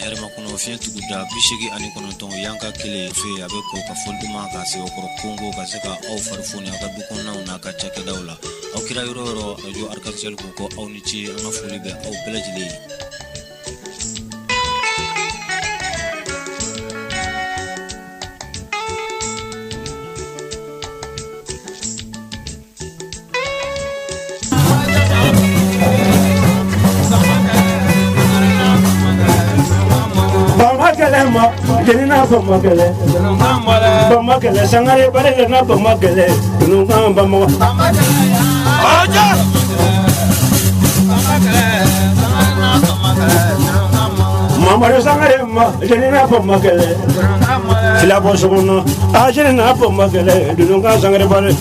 herma kuno fientu guda bishigi ani kono ton yanka kile fe abe ko ka folduma ka se okoro kongo ka se ka au farfuni aka dukonna una ka cheke dawla au kira yoro jo arkansel ko au nichi nga fuli be au belajili Jelina Bamakele, Bamakele, Sangare, Barena Bamakele, Nunga Bamo. Mama Sangare, Jelina Bamakele, Filabosona, Ajelina Bamakele, Nunga Sangare Bare.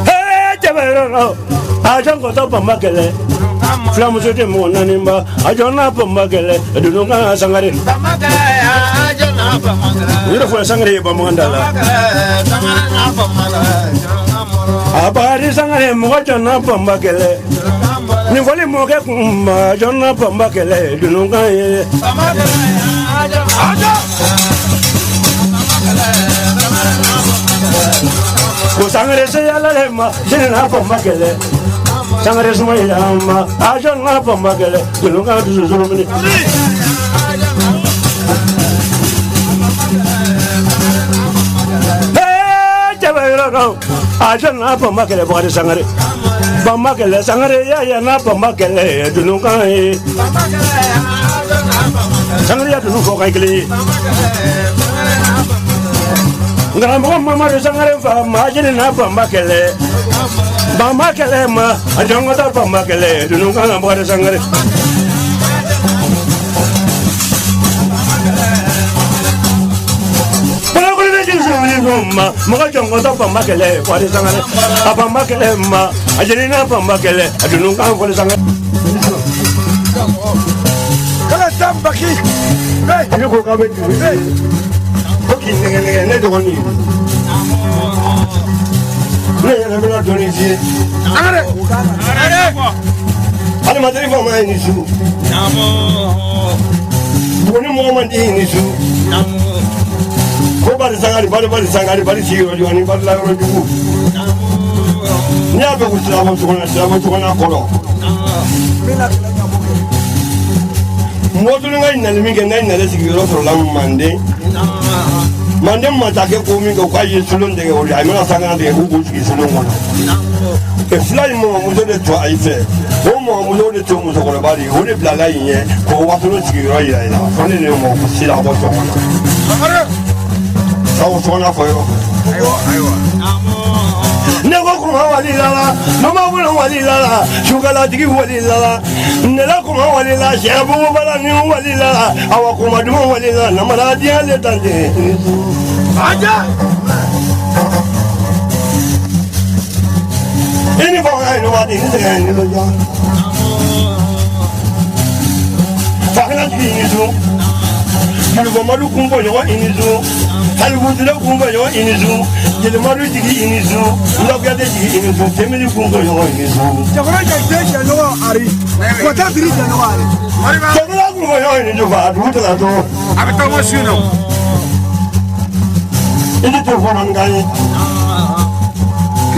Hey, Javero, Ajan got up a makele. Flamus de Monanimba, Ajona Pomakele, Dununga Sangare. Beautiful Sangare Bamandala. Abadi Sangare, Mojana Pomakele. Nivoli Moka, Jona Pomakele, Dununga. Sangare say Alema, Jenna Pomakele. Sangare Smayama, Ajana Pomakele, Dununga to Zumini. Hey, Javero, Ajana Pomakele, Body Sangare. Pomakele, Sangare, Yana Pomakele, Dununga. Sangare to Nukakili. Mama Sangare, Majina Pomakele. Bamakele ma, Ajongota Bamakele, Dununga Body Sangare. Mojongota Bamakele, Body Sangare. Abamakele ma, Ajina Bamakele, Dununga Body Sangare. Kala Tambaki, hey, you go come in. Cooking, never one you. I'm not doing it. I'm not doing my issue. One moment in issue. Nobody sang anybody see you or anybody like you. Never was I want to go on a color. More than I never make a nine let's go for long Monday. Monday Matake coming to quite soon. They will. I'm not saying they who is alone. A fly more was the twice. No more was the two was over body. Only Blala in here for what to see right now. Only no more to see about someone. I was one for you. Never come out Lila, Mama will Walila, Sugar give Walila, Nella come out Walila, Shabu, but I knew Walila, our Comadu Walila, Namaradia, Letande. Anyone I know what is the Fakana in his room. Malu Kumbo in his room. Halibutula Kumbo in his room. Jelmaru in his room. Look at it in his room. Temili Kumbo in his room. Ari. What are the January? Kumbo in his room. I'm Thomas, you know. In the two for one guy.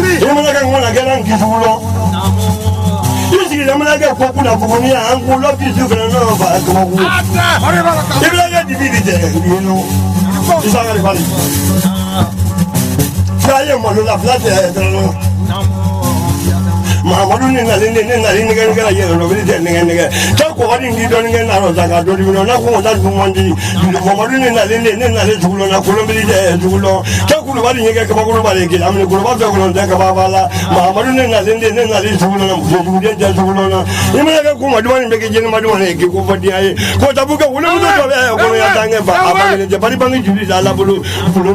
You want to get on Kisulo. You see them like a popular for me and who love you to know about it. You like a dividend, you know. It's not funny. Try your Malula flat. Mamadou ni ngali ngala yero no bili tene ngene ta ko wadi ndi don ngene na roza do di no na ko da du mondi Mamadou ni ngali julo na ko bili de julo ta ko wadi ngeke ko ko bali ki amni ko ba ko de ka ba bala Mamadou ni ngali julo na ju de julo na imene ka ko madu ni beke jeni madu ne ki ko badi ay ko ta buka wala mu do be ko ya tange ba abangene je bari bangi juli la la bulu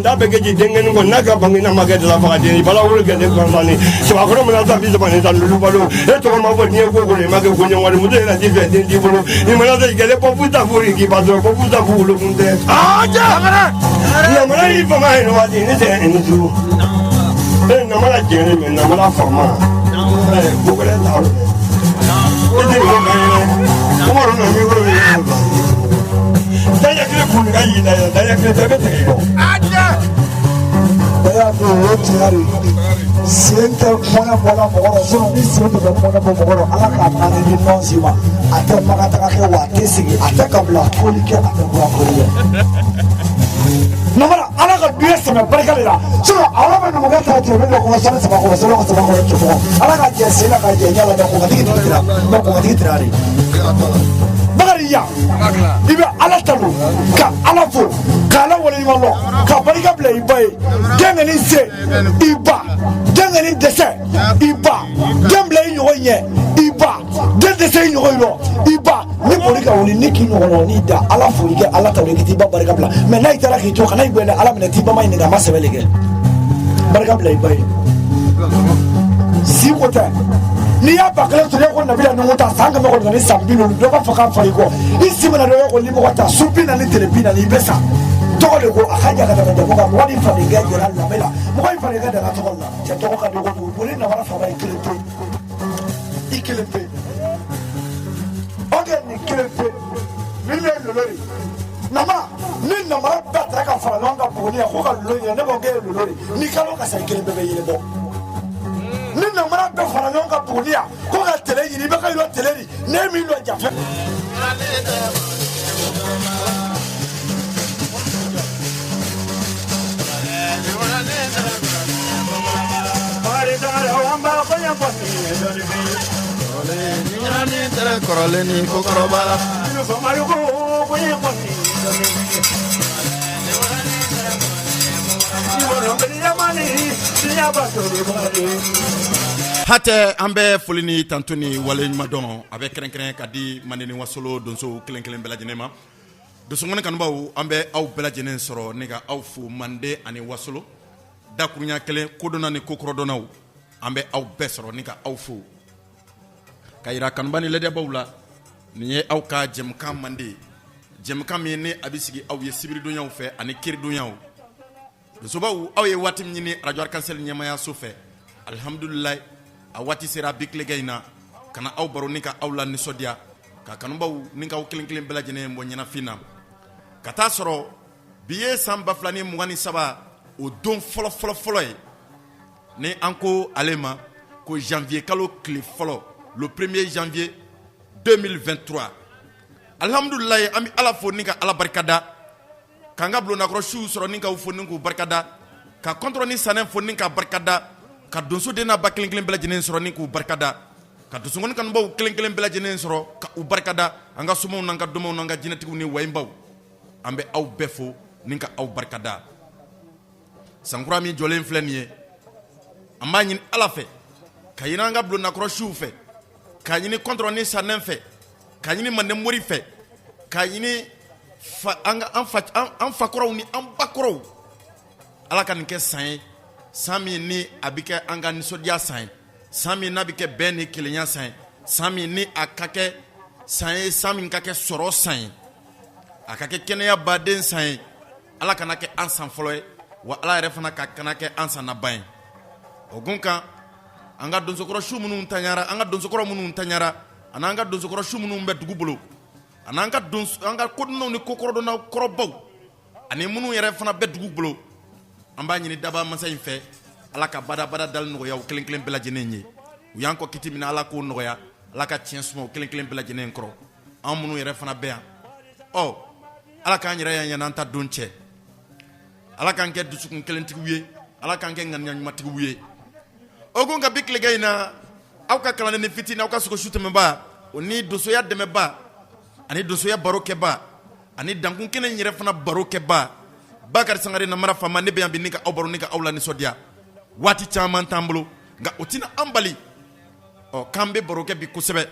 nda beke je dengen ko naka bangi na magade la ba de bala wala gede ko mani so ko mo na ta bi bani Lubalo, et on m'a venu au Google, ma gueule, le modèle a différent des diplômes. Il m'a dit qu'elle est pas pour ta fourrure qui passe pour ta fourrure le monde. Ah, tiens, il faut m'aller nous dire, c'est un jour. Et non, la tienne, mais non, la forme. bugule taw idi ko ngene ko ro no mi ko wi daya kile kun ga yi daya kile bebe te ko daya ko tiari siente mona mɔgɔrɔ sinon ni sen de bɛ mɔna bɔ mɔgɔrɔ ala k'a mani ni nɔnsi ma a tɛ magataga kɛ wa a tɛ sigi a tɛ kabila foli kɛ a tɛ bɔ foli kɛ namara ala ka duɲɛ sɛmɛ barika de la sinon ala bɛ numukɛ ta jɛ bɛ dɔ kɔnɔ sani saba kɔnɔ sani saba kɔnɔ cɛ fɔlɔ ala ka jɛ sen na ka jɛ ɲɛ la mɛ kɔkɔtigi tɛ tira mɛ kɔkɔtigi tira de bakari ya i bɛ ala tanu ka ala fo ka ala waleɲuman lɔ ka barika bila i ba ye den ka nin se i ba den ka nin dɛsɛ i ba den bila i ɲɔgɔn ɲɛ i ba den dɛsɛ i ɲɔgɔn lɔ i ba ni boli ka wuli ni k'i ɲɔgɔn lɔ n'i da ala fo i kɛ ala tanu i k'i ba barika bila mɛ n'a i taara k'i to kana i gbɛn ala minɛ t'i ba ma ɲininka a ma sɛbɛn de kɛ barika bila i ba ye si ko tɛ n'i y'a ba kelen tun ye ko nabila numu ta san kɛmɛ kɔnɔntɔn ni san 50 dɔ b'a fɔ k'a fa i kɔ i si mana dɔ ye ko limɔgɔ ta su 40 ni tile 40 i bɛ sa tɔgɔ de ko a ka jan ka tɛmɛ jago kan mɔgɔ ni fadenkɛ jɛra lamɛn la mɔgɔ ni fadenkɛ dara tɔgɔ la cɛ tɔgɔ ka dogo dugu boli namara fama ye kelen pe i kelen pe ɔkɛ nin kelen pe min bɛ lolori namara ni namara bɛɛ tara ka fara ɲɔgɔn kan buguni yan ko ka lolo ɲɛ ne b'o kɛ lolori ni kalo ka sa i kelen bɛɛ bɛ yɛlɛ bɔ ni namara bɛɛ fara ɲɔgɔn kan buguni yan ko ka tɛlɛ ɲini i bɛ ka yɔrɔ tɛlɛ ni ne min dɔ jafe Koroleni kokoroba Hate an bɛ foli ni tanto ni waleɲuman dɔn a bɛ kɛrɛnkɛrɛn ka di Mandeni Wasolo donso kelen kelen bɛɛ lajɛlen ma donsokɔni kanubaw an bɛ aw bɛɛ lajɛlen sɔrɔ ne ka aw fo Mande ani Wasolo dakuruɲa kelen kodɔnna ni kokɔrɔdɔnnaw an bɛ aw bɛɛ sɔrɔ ne ka aw fo ka yira kanuba ni lɛdɛbaw la nin ye aw ka jɛmukan Mande jɛmukan min ni a bɛ sigi aw ye sibiridonyaw fɛ ani kiridonyaw donsobaw aw ye waati min ɲini radio Arc-en-Ciel ɲɛmayaso fɛ alhamdulilayi a waati sera bi tilegɛ in na ka na aw baro ni ka aw la nisɔndiya ka kanubaw ni k'aw kelen kelen bɛɛ lajɛlen bɔ ɲɛnafin na ka taa sɔrɔ bi ye san 2023 o don fɔlɔ ye ni an ko ale ma ko janvier kalo tile fɔlɔ le 1er janvier 2023 alhamdulilayi an bɛ ala fo ni ka ala barikada k'an ka bulonnakɔrɔsiw sɔrɔ ni k'aw fo ni k'u barikada ka kɔntɔrɔ ni sanɛ fo ni ka barikada ka donso den n'a ba kelen kelen bɛɛ lajɛlen sɔrɔ ni k'u barikada ka donsokɔni kanubaw kelen kelen bɛɛ lajɛlen sɔrɔ ka u barikada an ka somaw n'an ka dɔmaw n'an ka jinɛtigiw ni wayinbaw an bɛ aw bɛɛ fo ni ka aw barikada sankura min jɔlen filɛ nin ye an b'a ɲini ala fɛ ka ɲini an ka bulonnakɔrɔsiw fɛ ka ɲini kɔntɔrɔ ni sanɛ fɛ ka ɲini mande mori fɛ ka ɲini an fakɔrɔw ni an bakɔrɔw ala ka nin kɛ san ye san min ni a bɛ kɛ an ka nisɔndiya san ye san min n'a bɛ kɛ bɛn ni kelenya san ye san min ni a ka kɛ san ye san min ka kɛ sɔrɔ san ye a ka kɛ kɛnɛya baden san ye ala kana kɛ an san fɔlɔ ye wa ala yɛrɛ fana ka kana kɛ an san laban ye o gun kan an ka donsokɔrɔsiw minnu taɲara an ka donsokɔrɔ minnu taɲara ani an ka donsokɔrɔsiw minnu bɛ dugu bolo ani an ka kodɔnnaw ni kokɔrɔdɔnnaw kɔrɔbaw ani minnu yɛrɛ fana bɛ dugu bolo an b'a ɲini daba masa in fɛ ala ka badabada dali nɔgɔya u kelen kelen bɛɛ lajɛlen ye u y'an kɔ kiti min ala k'o nɔgɔya ala ka tiɲɛ suma u kelen kelen bɛɛ lajɛlen kɔrɔ an minnu yɛrɛ fana bɛ yan ala k'an yɛrɛ yan yan'an ta don cɛ ala k'an kɛ dusukun kelentigiw ye ala k'an kɛ ŋaniya ɲumantigiw ye o kun ka bi tilegɛ in na aw ka kalanden fitinin aw ka sogo su tɛmɛba o ni donsoya dɛmɛba ani donsoya baro kɛba ani dankun kelen yɛrɛ fana baro kɛba Bakari Sangare namara fama ne bɛ yan bi ni ka aw baro ni ka aw la nisɔndiya waati caman t'an bolo nka o tɛna an bali k'an bɛ baro kɛ bi kosɛbɛ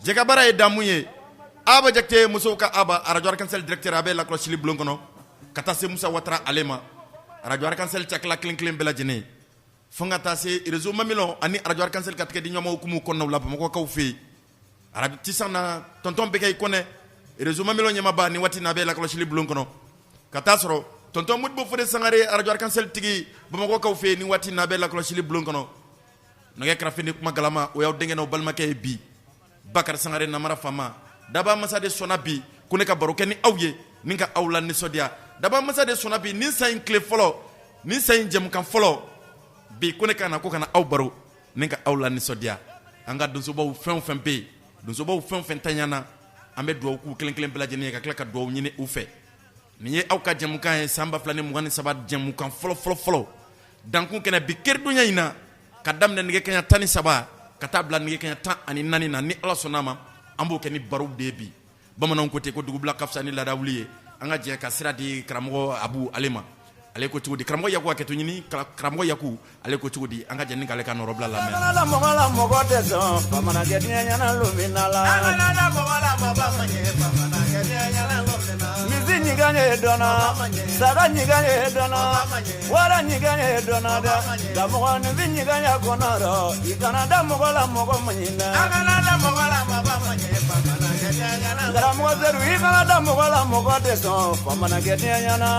jɛgɛbaara ye damu ye Aba Jakite musow ka Aba radio Arc-en-Ciel directeur a bɛ lakɔlɔsili bulon kɔnɔ ka taa se Musa Watara ale ma radio Arc-en-Ciel cakila kelen kelen bɛɛ lajɛlen fo ka taa se réseau mamilon ani radio Arc-en-Ciel ka tigɛ di ɲɔgɔn hukumu kɔnɔnaw la Bamakɔkaw fɛ yen arabi tisan na tonton bɛ kɛ i kɔnɛ réseau mamilon ɲɛmaaba ni waati n'a bɛ lakɔlɔsili bulon kɔnɔ ka taa sɔrɔ tonton Modibo Fode Sangare radio Arc-en-Ciel tigi Bamakɔkaw fɛ yen ni waati n'a bɛ lakɔlɔsili bulon kɔnɔ nage krafini kuma galama o yaw dengena o balmakɛ bi Bakar Sangare Namara Fama daba masa de sona bi ko ne ka baro kɛ ni aw ye ni ka aw la nisɔndiya daba masa de sona bi ni sa in kile fɔlɔ ni sa in jɛmukan fɔlɔ bi ko ne ka na ko kana aw baro ni ka aw la nisɔndiya an ka donsobaw fɛn fɛn bɛ yen donsobaw fɛn fɛn taɲana an bɛ dugawu k'u kelen kelen bɛɛ lajɛlen ye ka tila ka dugawu ɲini u fɛ nin ye aw ka jɛmukan ye san 2023 jɛmukan fɔlɔ dankun kɛnɛ bi keridonya in na ka daminɛ nɛgɛ kanɲɛ 13 ka taa bila nɛgɛ kanɲɛ 14 na ni Ala sɔnna ma an b'o kɛ ni barow de bi bamananw ko ten ko dugubila ka fisa ni laadawuli ye an ka jɛ ka sira di karamɔgɔ Abu ale ma ale ko cogo di karamɔgɔ Yaku hakɛto ɲini karamɔgɔ Yaku ale ko cogo di an ka jɛ ni k'ale ka nɔrɔbila lamɛn mɔgɔ tɛ sɔn bamanakɛ diɲɛ ɲɛna lumina la misi ɲigan ye dɔnna saga ɲigan ye dɔnna wara ɲigan ye dɔnna dɛ nka mɔgɔninfin ɲigan ya kɔnɔ rɔ i kana da mɔgɔ la mɔgɔ man ɲi dɛ karamɔgɔ Sedu i kana da mɔgɔ la mɔgɔ tɛ sɔn bamanakɛ diɲɛ ɲɛna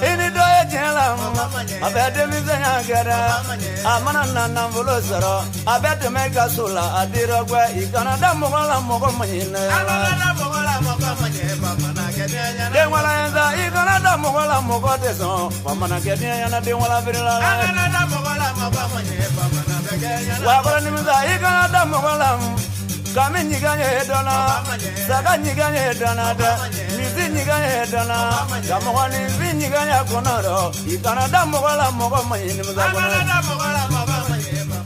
ini dɔ ye tiɲɛ la a bɛ denmisɛnya kɛ dɛ a mana na nafolo sɔrɔ a bɛ tɛmɛ i ka so la a dirɔ gɛ i kana da mɔgɔ la mɔgɔ man ɲi dɛ denwala ye sa i kana da mɔgɔ la mɔgɔ tɛ sɔn bamanakɛ diɲɛ ɲɛna denwala feerela wakɔrɔ nimisa i kana da mɔgɔ la kami ɲigan ye dɔnna saga ɲigan ye dɔnna dɛ misi ɲigan ye dɔnna ka mɔgɔninfin ɲigan ya kɔnɔ rɔ i kana da mɔgɔ la mɔgɔ man ɲi nimisa kɔnɔ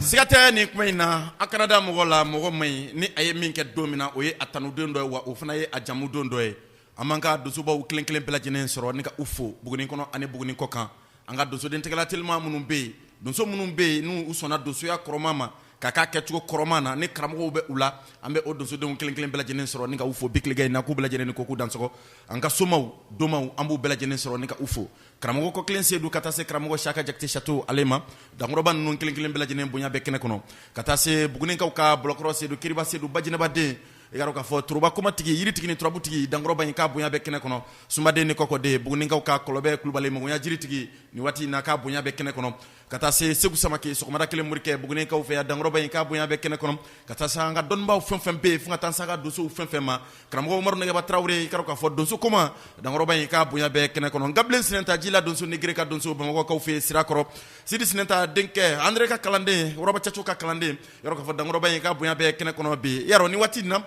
siga tɛ nin kuma in na a kana da mɔgɔ la mɔgɔ man ɲi ni a ye min kɛ don min na o ye a tanuden dɔ ye wa o fana ye a jamu don dɔ ye an b'an ka donsobaw kelen kelen bɛɛ lajɛlen sɔrɔ ni ka u fo Buguni kɔnɔ ani Buguni kɔ kan an ka donsoden tɛgɛla telima minnu bɛ yen donso minnu bɛ yen n'u sɔnna donsoya kɔrɔma ma ka k'a kɛcogo kɔrɔma na ni karamɔgɔw bɛ u la an bɛ o donsodenw kelen kelen bɛɛ lajɛlen sɔrɔ ni ka u fo bi tilegɛ in na k'u bɛɛ lajɛlen ni ko k'u dansɔgɔ an ka somaw domaw an b'u bɛɛ lajɛlen sɔrɔ ni ka u fo karamɔgɔ kɔ kelen Sedu ka taa se karamɔgɔ Saka Jakite Chateau ale ma dankɔrɔba ninnu kelen kelen bɛɛ lajɛlen bonya bɛ kɛnɛ kɔnɔ ka taa se Bugunikaw ka Bɔlɔkɔrɔ Sedu Kiriba Sedu Bajinɛbaden i k'a dɔn k'a fɔ Turuba Komatigi yiritigi ni turabutigi dankɔrɔba in k'a bonya bɛ kɛnɛ kɔnɔ Sumaden ni kɔkɔden Bugunikaw ka Kɔlɔbɛ Kulubali Magoya jiritigi ni waati in na k'a bonya bɛ kɛnɛ kɔnɔ ka taa se Segu Samake sɔgɔmada kelen Morikɛ Bugunikaw fɛ yan dankɔrɔba in k'a bonya bɛ kɛnɛ kɔnɔ ka taa se an ka dɔnnibaw fɛn fɛn bɛ yen fo ka taa se an ka donsow fɛn fɛn ma karamɔgɔ Umaru Nɛgɛba Tarawele i k'a dɔn k'a fɔ donso koma dankɔrɔba in k'a bonya bɛ kɛnɛ kɔnɔ Gabilen Sinɛnta Jila donso Negere ka donso Bamakɔkaw fɛ Sirakɔrɔ Sidi Sinɛnta denkɛ Andre ka kalanden Wɔrɔba Caco ka kalanden i k'a dɔn k'a fɔ dankɔrɔba in k'a bonya bɛ kɛnɛ kɔnɔ bi yarɔ ni waati in na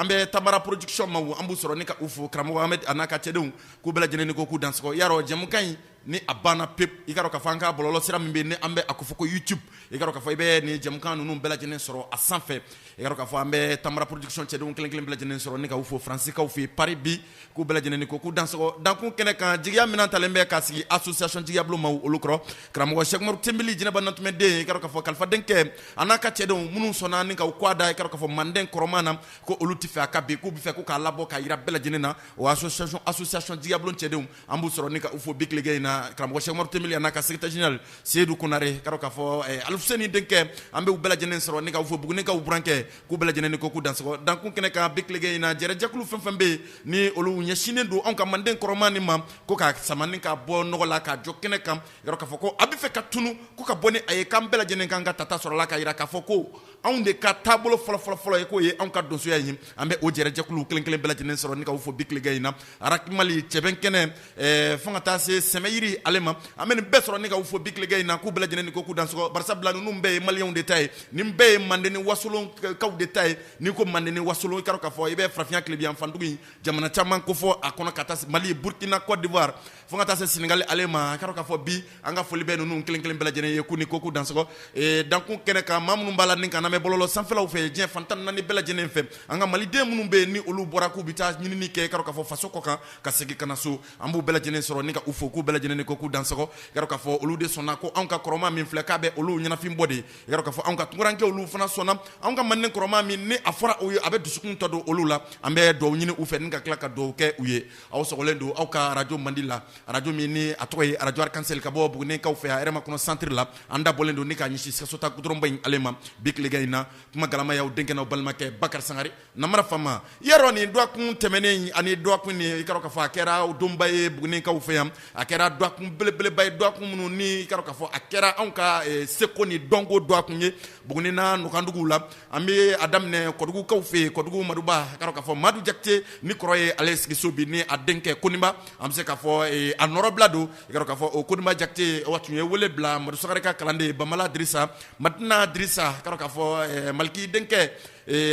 an bɛ Tabara production ma an b'u sɔrɔ ni ka u fo karamɔgɔ Ahmed a n'a ka cɛdenw k'u bɛɛ lajɛlen ni ko k'u dansɔgɔ yarɔ jɛmukan in ni a banna pep i k'a dɔn k'a fɔ an ka bɔlɔlɔ sira min bɛ yen ni an bɛ a ko fɔ ko YouTube i k'a dɔn k'a fɔ i bɛ nin jɛmukan ninnu bɛɛ lajɛlen sɔrɔ a sanfɛ i k'a dɔn k'a fɔ an bɛ Tabara production cɛdenw kelen kelen bɛɛ lajɛlen sɔrɔ ni ka u fo Fransikaw fɛ Paris bi k'u bɛɛ lajɛlen ni ko k'u dansɔgɔ dankun kɛnɛ kan jigiya minɛn talen bɛ k'a sigi association jigiya bulon ma olu kɔrɔ karamɔgɔ Sɛki Umaru Tembeli Jinɛba Nantumɛden i k'a dɔn k'a fɔ kalifa denkɛ a n'a ka cɛdenw minnu sɔnna ni ka u kɔ da i k'a dɔn k'a fɔ Manden kɔrɔma na ko olu tɛ fɛ a ka bin k'u bɛ fɛ ko k'a labɔ k'a yira bɛɛ lajɛlen na o association jigiya bulon cɛdenw an b'u sɔrɔ ni ka u fo bi tilegɛ in na karamɔgɔ Sɛki Umaru Tembeli a n'a ka secrétaire général Seydou Konare i k'a dɔn k'a fɔ Alfuseni denkɛ an bɛ u bɛɛ lajɛlen sɔrɔ ni ka u fo Bugunikaw burankɛ k'u bɛɛ lajɛlen ni ko k'u dansɔgɔ dankun kɛnɛ kan bi tilegɛ in na jɛrɛjɛkulu fɛn fɛn bɛ yen ni olu ɲɛsinnen don anw ka Manden kɔrɔma nin ma ko k'a sama ni ka bɔ nɔgɔ la k'a jɔ kɛnɛ kan i k'a dɔn k'a fɔ ko a bɛ fɛ ka tunu ko ka bɔ ni a ye k'an bɛɛ lajɛlen kan ka tata sɔrɔ la k'a yira k'a fɔ ko anw de ka taabolo fɔlɔ ye k'o ye anw ka donsoya ye an bɛ o jɛrɛjɛkulu kelen kelen bɛɛ lajɛlen sɔrɔ ni ka u fo bi tilegɛ in na Arakimali Cɛbɛn kɛnɛ fo ka taa se Sɛmɛyiri ale ma an bɛ nin bɛɛ sɔrɔ ni ka u fo bi tilegɛ in na k'u bɛɛ lajɛlen ni ko k'u dansɔgɔ barisa bila ninnu bɛɛ ye maliyɛnw de ta ye nin bɛɛ ye Manden ni wasolonkaw de ta ye n'i ko Manden ni wasolon i k'a dɔn k'a fɔ i bɛ farafinya tilebiyan fandugu in jamana caman ko fɔ a kɔnɔ ka taa se Mali Burkina Côte d'Ivoire fo ka taa se Senegal ale ma i k'a dɔn k'a fɔ bi an ka foli bɛ ninnu kelen kelen bɛɛ lajɛlen ye k'u ni ko k'u dansɔgɔ dankun kɛnɛ kan maa minnu b'a la ni kan lamɛn bɔlɔlɔ sanfɛlaw fɛ diɲɛ fan 14 bɛɛ lajɛlen fɛ an ka maliden minnu bɛ yen ni olu bɔra k'u bɛ taa ɲinini kɛ i k'a dɔn k'a fɔ faso kɔ kan ka segin ka na so an b'u bɛɛ lajɛlen sɔrɔ ni ka u fo k'u bɛɛ lajɛlen ni ko k'u dansɔgɔ i k'a dɔn k'a fɔ olu de sɔnna ko anw ka kɔrɔma min filɛ k'a bɛ olu ɲɛnafin bɔ de i k'a dɔn k'a fɔ anw ka tunkaranke olu fana sɔnna anw ka Manden kɔrɔma min ni a fɔra o ye a bɛ dusukun tɔ don olu la an bɛ dugawu ɲini u fɛ ni ka tila ka dugawu kɛ u ye aw sɔgɔlen don aw ka radio Mandi la radio min ni a tɔgɔ ye radio Arc-en-Ciel ka bɔ Bugunikaw fɛ a Hɛrɛmakɔnɔ centre la an da bɔlen don ni k'a ɲɛsin Sikasota goudron in ale ma bi tilegɛ in na kuma galama y'aw denkɛ n'aw balimakɛ Bakari Sangare Namara Fama yarɔ nin dɔgɔkun tɛmɛnen ani dɔgɔkun nin i k'a dɔn k'a fɔ a kɛra donba ye Bugunikaw fɛ yan a kɛra doakun belebeleba ye doakun minnu ni k'a dɔn k'a fɔ a kɛra anw ka seko ni dɔnko doakun ye Buguni n'a Nukandugu la an bɛ a daminɛ Kɔdugukaw fɛ yen Kɔdugu Maduba k'a dɔn k'a fɔ Madu Jakite ni kɔrɔ ye ale sigiso bi ni a denkɛ Koniba an bɛ se k'a fɔ a nɔrɔbila don k'a dɔn k'a fɔ o Koniba Jakite wa tun ye wele bila Madu Sakare ka kalanden Bamala Dirisa Madina Dirisa k'a dɔn k'a fɔ Maliki denkɛ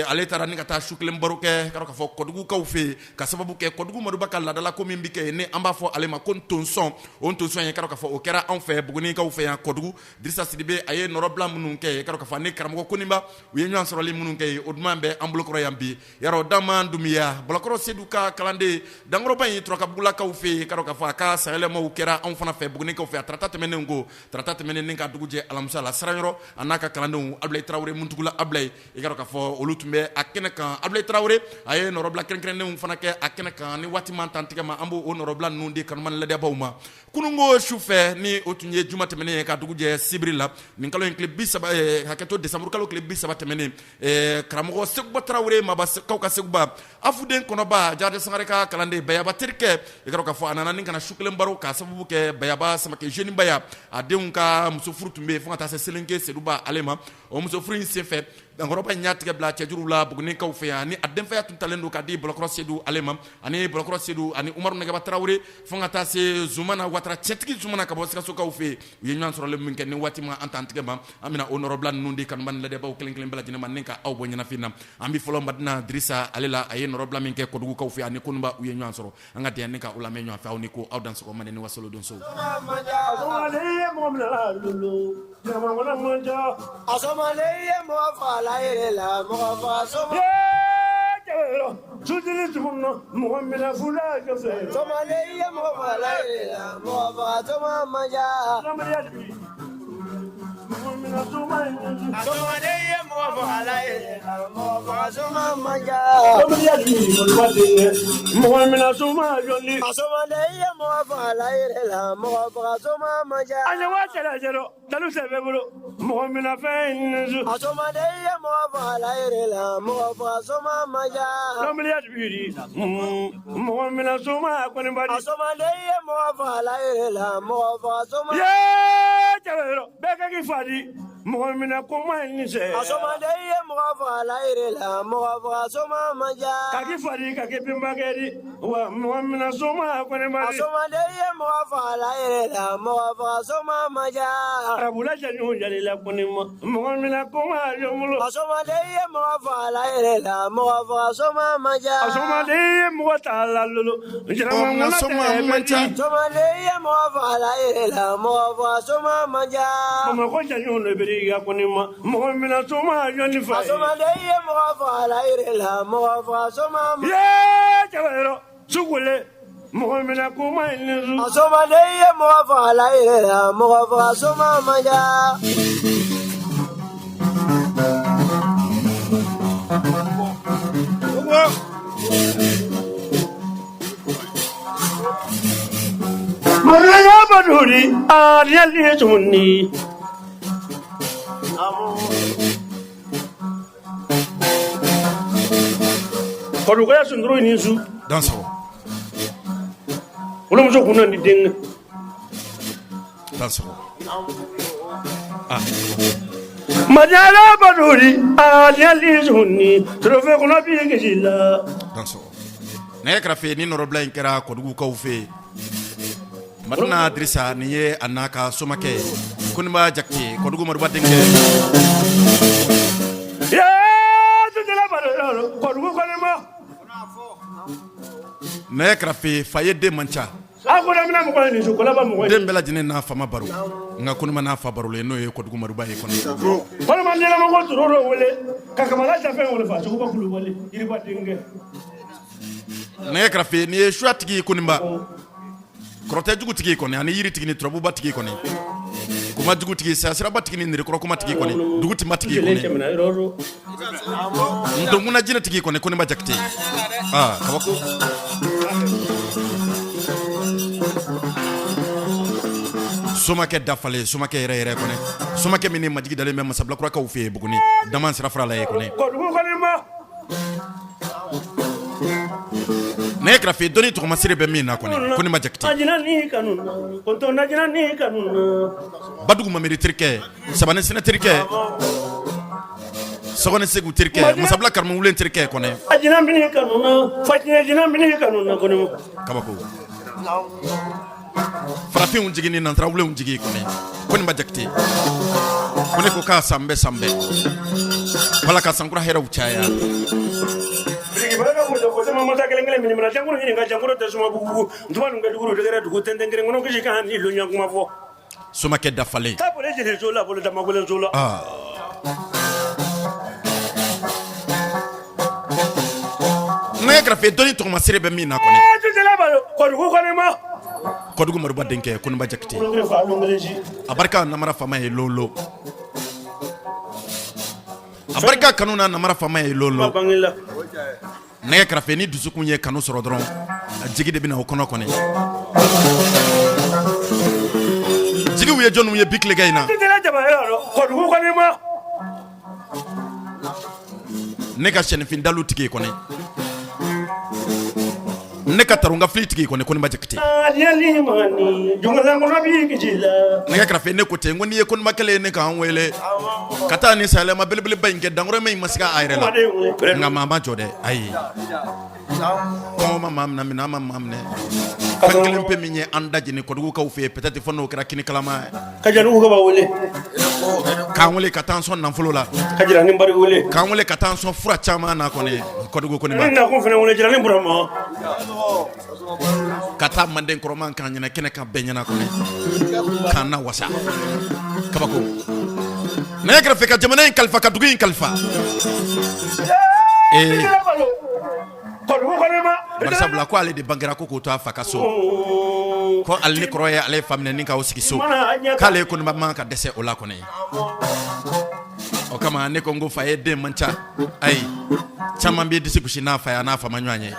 ale taara ni ka taa su kelen baro kɛ k'a dɔn k'a fɔ Kɔdugukaw fɛ yen ka sababu kɛ Kɔdugu Maduba ka laadala ko min bɛ kɛ ni an b'a fɔ ale ma ko ntonsɔn o ntonsɔn ye k'a dɔn k'a fɔ o kɛra anw fɛ Bugunikaw fɛ yan Kɔdugu Dirisa Sidibe a ye nɔrɔbila minnu kɛ k'a dɔn k'a fɔ ni karamɔgɔ Koniba u ye ɲɔgɔn sɔrɔli minnu kɛ o duman bɛ an bolokɔrɔ yan bi yarɔ Dama Dumiya Bolokɔrɔ Sedu ka kalanden Dankɔrɔba in Turakabugulakaw fɛ yen k'a dɔn k'a fɔ a ka sayɛlɛmaw kɛra anw fana fɛ Bugunikaw fɛ a tarata tɛmɛnen ko tarata tɛmɛnen ni ka dugu jɛ alamisa la Sarayɔrɔ a n'a ka kalandenw Ablaye Tarawele Muntugula Ablaye i k'a dɔn k'a fɔ olu tun bɛ a kɛnɛ kan Ablaye Tarawele a ye nɔrɔbila kɛrɛnkɛrɛnnenw fana kɛ a kɛnɛ kan ni waati man tan tigɛ ma an b'o nɔrɔbila ninnu di kanumani ladiyabaw ma kununko su fɛ ni o tun ye juma tɛmɛnen ye ka dugu jɛ sibiri la nin kalo in tile 30 hakɛto desanburu kalo tile 30 tɛmɛnen karamɔgɔ Seguba Tarawele Mabakaw ka Seguba Afuden Kɔnɔba Jade Sangare ka kalanden Bayaba terikɛ i ka dɔn k'a fɔ a nana ni kana su kelen baro k'a sababu kɛ Bayaba Samake jeune Baya a denw ka muso furu tun bɛ yen fo ka taa se Selenke Seduba ale ma o muso furu in senfɛ Dankɔrɔba in y'a tigɛ bila cɛjuruw la Bugunikaw fɛ yan ni a denfaya tun talen don k'a di Bolokɔrɔ Sedu ale ma ani Bolokɔrɔ Sedu ani Umaru Nɛgɛba Tarawele fo ka taa se Zumana Watara cɛtigi Zumana ka bɔ Sikasokaw fɛ u ye ɲɔgɔn sɔrɔlen min kɛ ni waati ma an t'an tigɛ ma an bɛna o nɔrɔbila ninnu di kanubani ladiyabaw kelen kelen bɛɛ lajɛlen ma ni ka aw bɔ ɲɛnafin na an bɛ fɔlɔ Madina Dirisa ale la a ye nɔrɔbila min kɛ Kɔdugukaw fɛ ani Koniba u ye ɲɔgɔn sɔrɔ an ka diɲɛ ni ka u lamɛn ɲɔgɔn fɛ aw ni ko aw dan sɔgɔma ni wasolo don so Sutili tumuno Muhammad Fula Jose Somale ya Muhammad Muhammad Toma Manja Muhammad Toma Somale ya Muhammad Muhammad Toma Manja Muhammad Toma Joni Somale ya Muhammad Muhammad Toma Manja Anya wacha jero dalu sebebulu Muhammad Fain Somale ya Muhammad Muhammad Toma Manja Muhammad Soma Koniba Somale ya Muhammad Soma ya jawero beka kifadi Muhammad Koma nise Somale ya Muhammad Soma Manja kakifadi kakipimba kedi wa Muhammad Soma Koniba Somale ya Muhammad Soma Manja Rabula janu jalila konima Muhammad Koma yomulo Somale ya Muhammad Soma Manja Somale Muwatala lulu Muhammad Soma Manja Somale ya Muhammad Soma Manja Mama ko janu le beriga konima Muhammad Soma yonifa Somale ya Muhammad Soma Manja ya jawero sugule Muhammad Koma nizu Somale ya Muhammad Soma Manja Maraya baduri ariali sunni Kodu kaya sundro inisu danso Ulo muso kuna ni ding danso Maraya baduri ariali sunni trofe kuna biye jila danso ne krafe ni nɔrɔbila in kɛra Kɔdugukaw fɛ Madina Dirisa ni ye a n'a ka somakɛ Koniba Jakite Kɔdugu Maduba denkɛ ne krafe fa ye den man ca den bɛɛ lajɛlen n'a fama baro nka Koniba n'a fa baro le n'o ye Kɔdugu Maduba ye ne krafe ni ye suya tigi Koniba kɔrɔtɛ jugu tigi kɔni ani yiri tigi ni turabuba tigi kɔni kuma jugu tigi siraba tigi ni nirikɔrɔ kuma tigi kɔni dugu tima tigi kɔni ntɔnkuna jinɛ tigi kɔni Koniba Jakite kabako somakɛ dafalen somakɛ yɛrɛ kɔni somakɛ min ni majigi dalen bɛ masabilakurakaw fɛ yen Buguni dama sira fara la ye kɔni ne grafe doni to masire be min na koni ma jakti badugu mamiri tirke sabane sina tirke sogone segu tirke musabla karmu wulen tirke kone ajina bini kanuna fatina ajina bini kanuna koni kabako farafin unjigi nan tra wulen unjigi koni ma jakti koni ko ka sambe wala ka sankura hera uchaya soma ke dafale ne grafe doni to masire be mina koni kodugu maruba denke koni ba jakti abarka namara fama e lolo abarka kanuna namara fama e lolo ne grafe ni dusukun ye kanu soro dron jigi de bina o kono koni jigi wiye jonu ye bikle gaina ne ka shen fin dalu tiki koni ne ka tarunga fli tiki koni ba jakti ne ka grafe ne ko te ngoni ye kon makale ne ka anwele kata ni sale ma belbele bange dangore mai masika ayrela nga mama jode ayi ko mama na mina mama ne kangelen pe minye andaji ni kodugu ka ufe peut-être fono kra kini kalama kajaru ko ba wole ka wole ka tension nan folo la kajira ni bari wole ka wole ka tension fura chama na kone kodugu koni ma na ko fena wole jira ni burama kata manden kroman kan nyina kene ka benyana kone kana wasa kabako ne grafe ka jamana en kalfa ka dugu en kalfa barsabla ko ale de bangera ko to afaka so ko alni kroye ale famne ninka o siki so kale ko ma ka dese o la ko ne o kama ne ko ngo faye de mancha ai chama mbi disi kushina fa ya na fa manywanye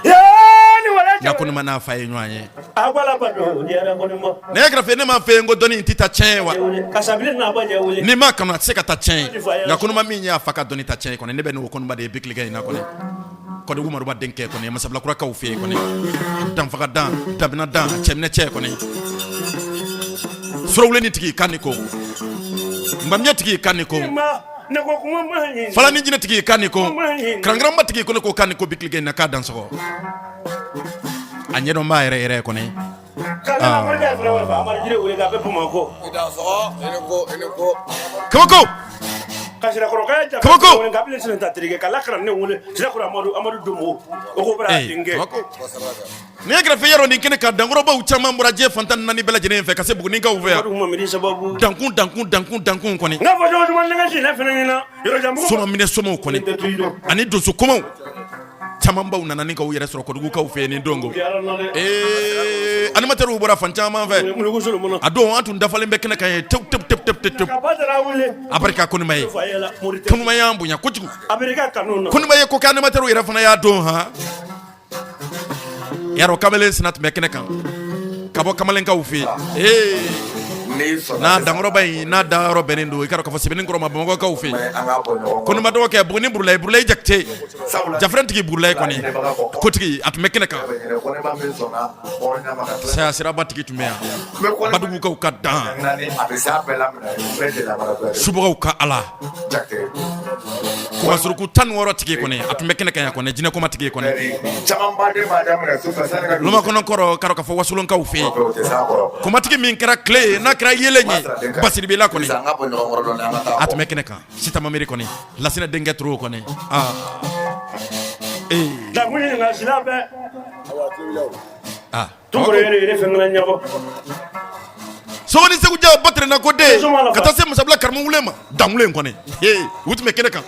na ko ma na fa ye nywanye agwala bado diara ko mo ne grafe ne ma fe ngo doni tita chenwa kasabile na ba jawule ni ma kana seka ta chen na ko ma minya afaka doni ta chen ko ne be no ko ba de bikli gay na ko ne ko de umaru ba denke ko ne masabla kura ka ufe ko ne dam faka dan tabina dan chemne che ko ne soro wuleni tigi kaniko mbamnya tigi kaniko na ko kuma mahani fala ni jina tigi kaniko krangram ba tigi ko ne ko kaniko biklige na ka dan so anyedo ma ere ko ne kana ma ga fara ba amar jire wule ga be puma ko dan so eneko koko kasira ko ka ja ko ga bile sin ta trige kala kran ne wule sira ko amadu domo o ko bra dinge ne grafe yaro ni kene ka dangoro ba uchama muraje fantan nani bela jene fe kase buguni ka uve ko mo mi sababu dankun koni nga fa do man nga shi na fena na yoro jambu soma mine soma koni ani dozu kuma chamamba unana ninka uyere soro ko dugu ka ufe ni dongo animateur ubora fancha man fe ado atu ndafale mbekene ka tep abarika koni mai kanu mai ambunya kuchu abarika kanuna koni mai ko kan animateur uyere fana ya don ha yaro kamelen sinat mbekene kan kabo kamelen ka ufe na dangoro bay na daro benendo ikaro ko fosibeni ngoro mabongo ka ufe kono mado ke bugni burlay jakte jafrent ki burlay koni kotiki at mekene ka sa sira batiki tumea badugu ka ukada subuga ka ala ko wasuru ku tan woro tiki koni at mekene ka yakone jine ko matiki koni luma kono koro karo ka fo wasulon ka ufe ko matiki min kara clé na kra yelenye basiri bela koni at mekene ka sita mamiri koni lasina dengue tro koni da nguni nga silabe to re fengla nyabo so ni se kuja batre na kode kata se musabla karmu ulema damulen koni wuti mekene ka